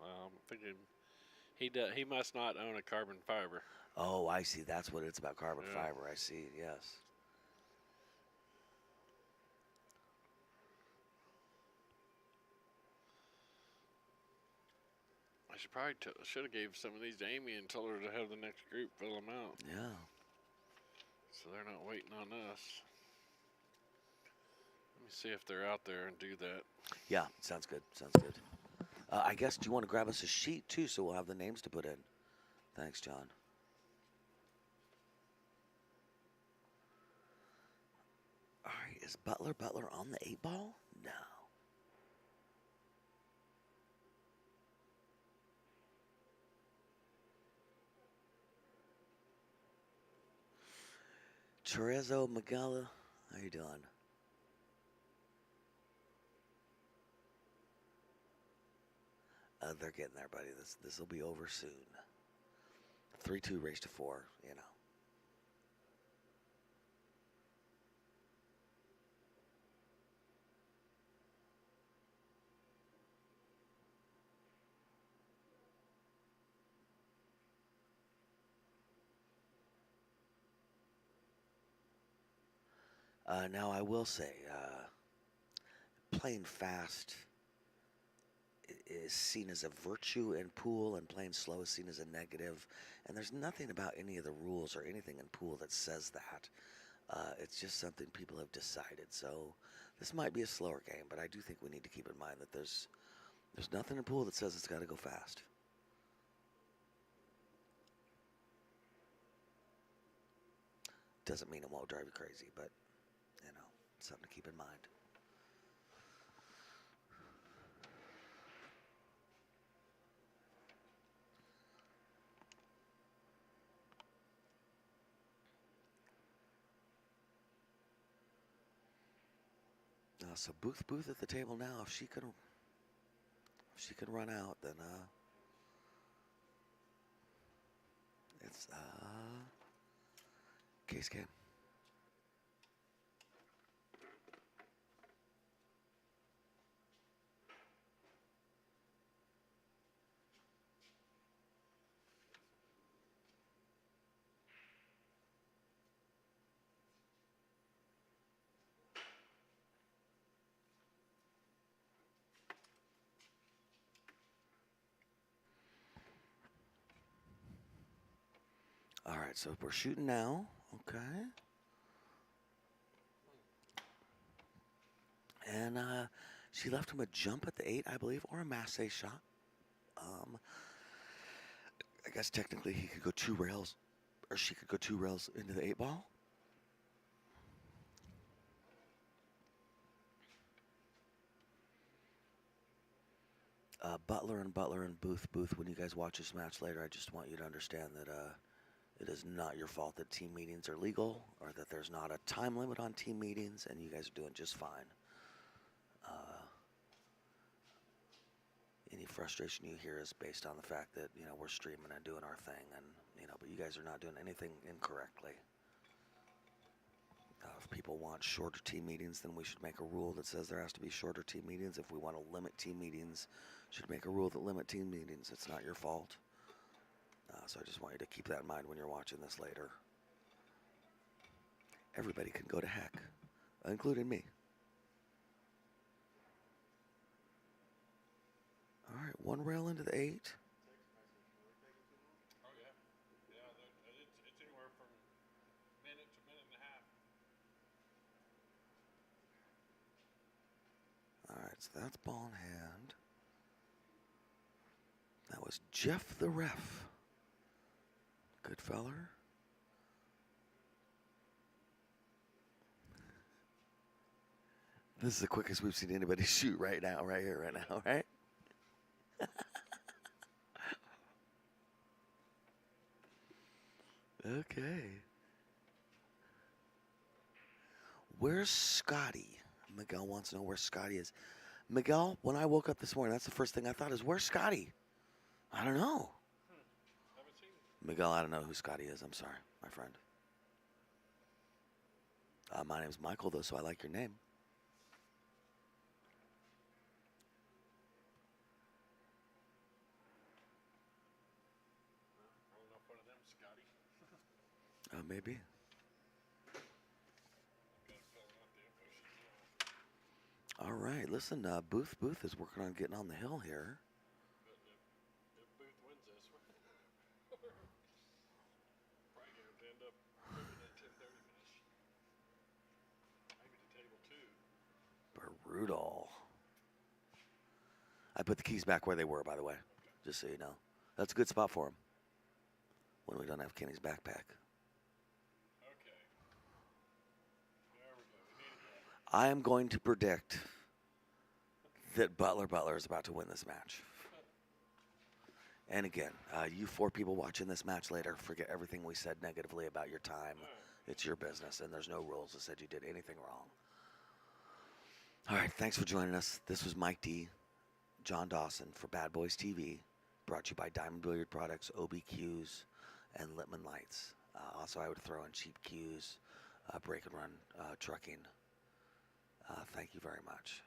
I'm thinking he must not own a carbon fiber. Oh, I see. That's what it's about, carbon Yeah. fiber. I see. Yes. I should have gave some of these to Amy and told her to have the next group fill them out. Yeah. So they're not waiting on us. Let me see if they're out there and do that. Yeah. Sounds good. Sounds good. I guess, do you want to grab us a sheet too, so we'll have the names to put in? Thanks, John. All right. Is Butler on the 8 ball? No. Terezo Magala, how you doing? They're getting there, buddy. This will be over soon. 3-2 race to 4, you know. Now I will say, playing fast is seen as a virtue in pool, and playing slow is seen as a negative. And there's nothing about any of the rules or anything in pool that says that. It's just something people have decided. So this might be a slower game, but I do think we need to keep in mind that there's nothing in pool that says it's got to go fast. Doesn't mean it won't drive you crazy, but, something to keep in mind. So Booth at the table now. If she can run out, then it's case game. All right, so we're shooting now. Okay. And she left him a jump at the 8, I believe, or a masse shot. I guess technically he could go 2 rails, or she could go 2 rails into the 8 ball. Butler and Booth, when you guys watch this match later, I just want you to understand that it is not your fault that team meetings are legal, or that there's not a time limit on team meetings, and you guys are doing just fine. Any frustration you hear is based on the fact that, we're streaming and doing our thing, and, but you guys are not doing anything incorrectly. If people want shorter team meetings, then we should make a rule that says there has to be shorter team meetings. If we want to limit team meetings, should make a rule that limit team meetings. It's not your fault. So I just want you to keep that in mind when you're watching this later. Everybody can go to heck, including me. All right, 1 rail into the 8. Oh, yeah. Yeah, it's anywhere from minute to minute and a half. All right, so that's ball in hand. That was Jeff the ref. Good feller. This is the quickest we've seen anybody shoot right now, right here, right now, right? Okay. Where's Scotty? Miguel wants to know where Scotty is. Miguel, when I woke up this morning, that's the first thing I thought is, where's Scotty? I don't know. Haven't seen him. Miguel, I don't know who Scotty is. I'm sorry, my friend. My name's Michael, though, so I like your name. Rolling off one of them, Scotty. Maybe. All right, listen, Booth is working on getting on the hill here. But if Booth wins this, probably going to end up moving that 10:30 finish. Maybe to table 2. Brutal. I put the keys back where they were, by the way, just so you know. That's a good spot for him when we don't have Kenny's backpack. Okay. There we go. We needed that. I am going to predict that Butler is about to win this match. And again, you 4 people watching this match later, forget everything we said negatively about your time. It's your business, and there's no rules that said you did anything wrong. All right, thanks for joining us. This was Mike D, John Dawson for Bad Boys TV, brought to you by Diamond Billiard Products, OBQs, and Littman Lights. Also, I would throw in Cheap Qs, Break and Run Trucking. Thank you very much.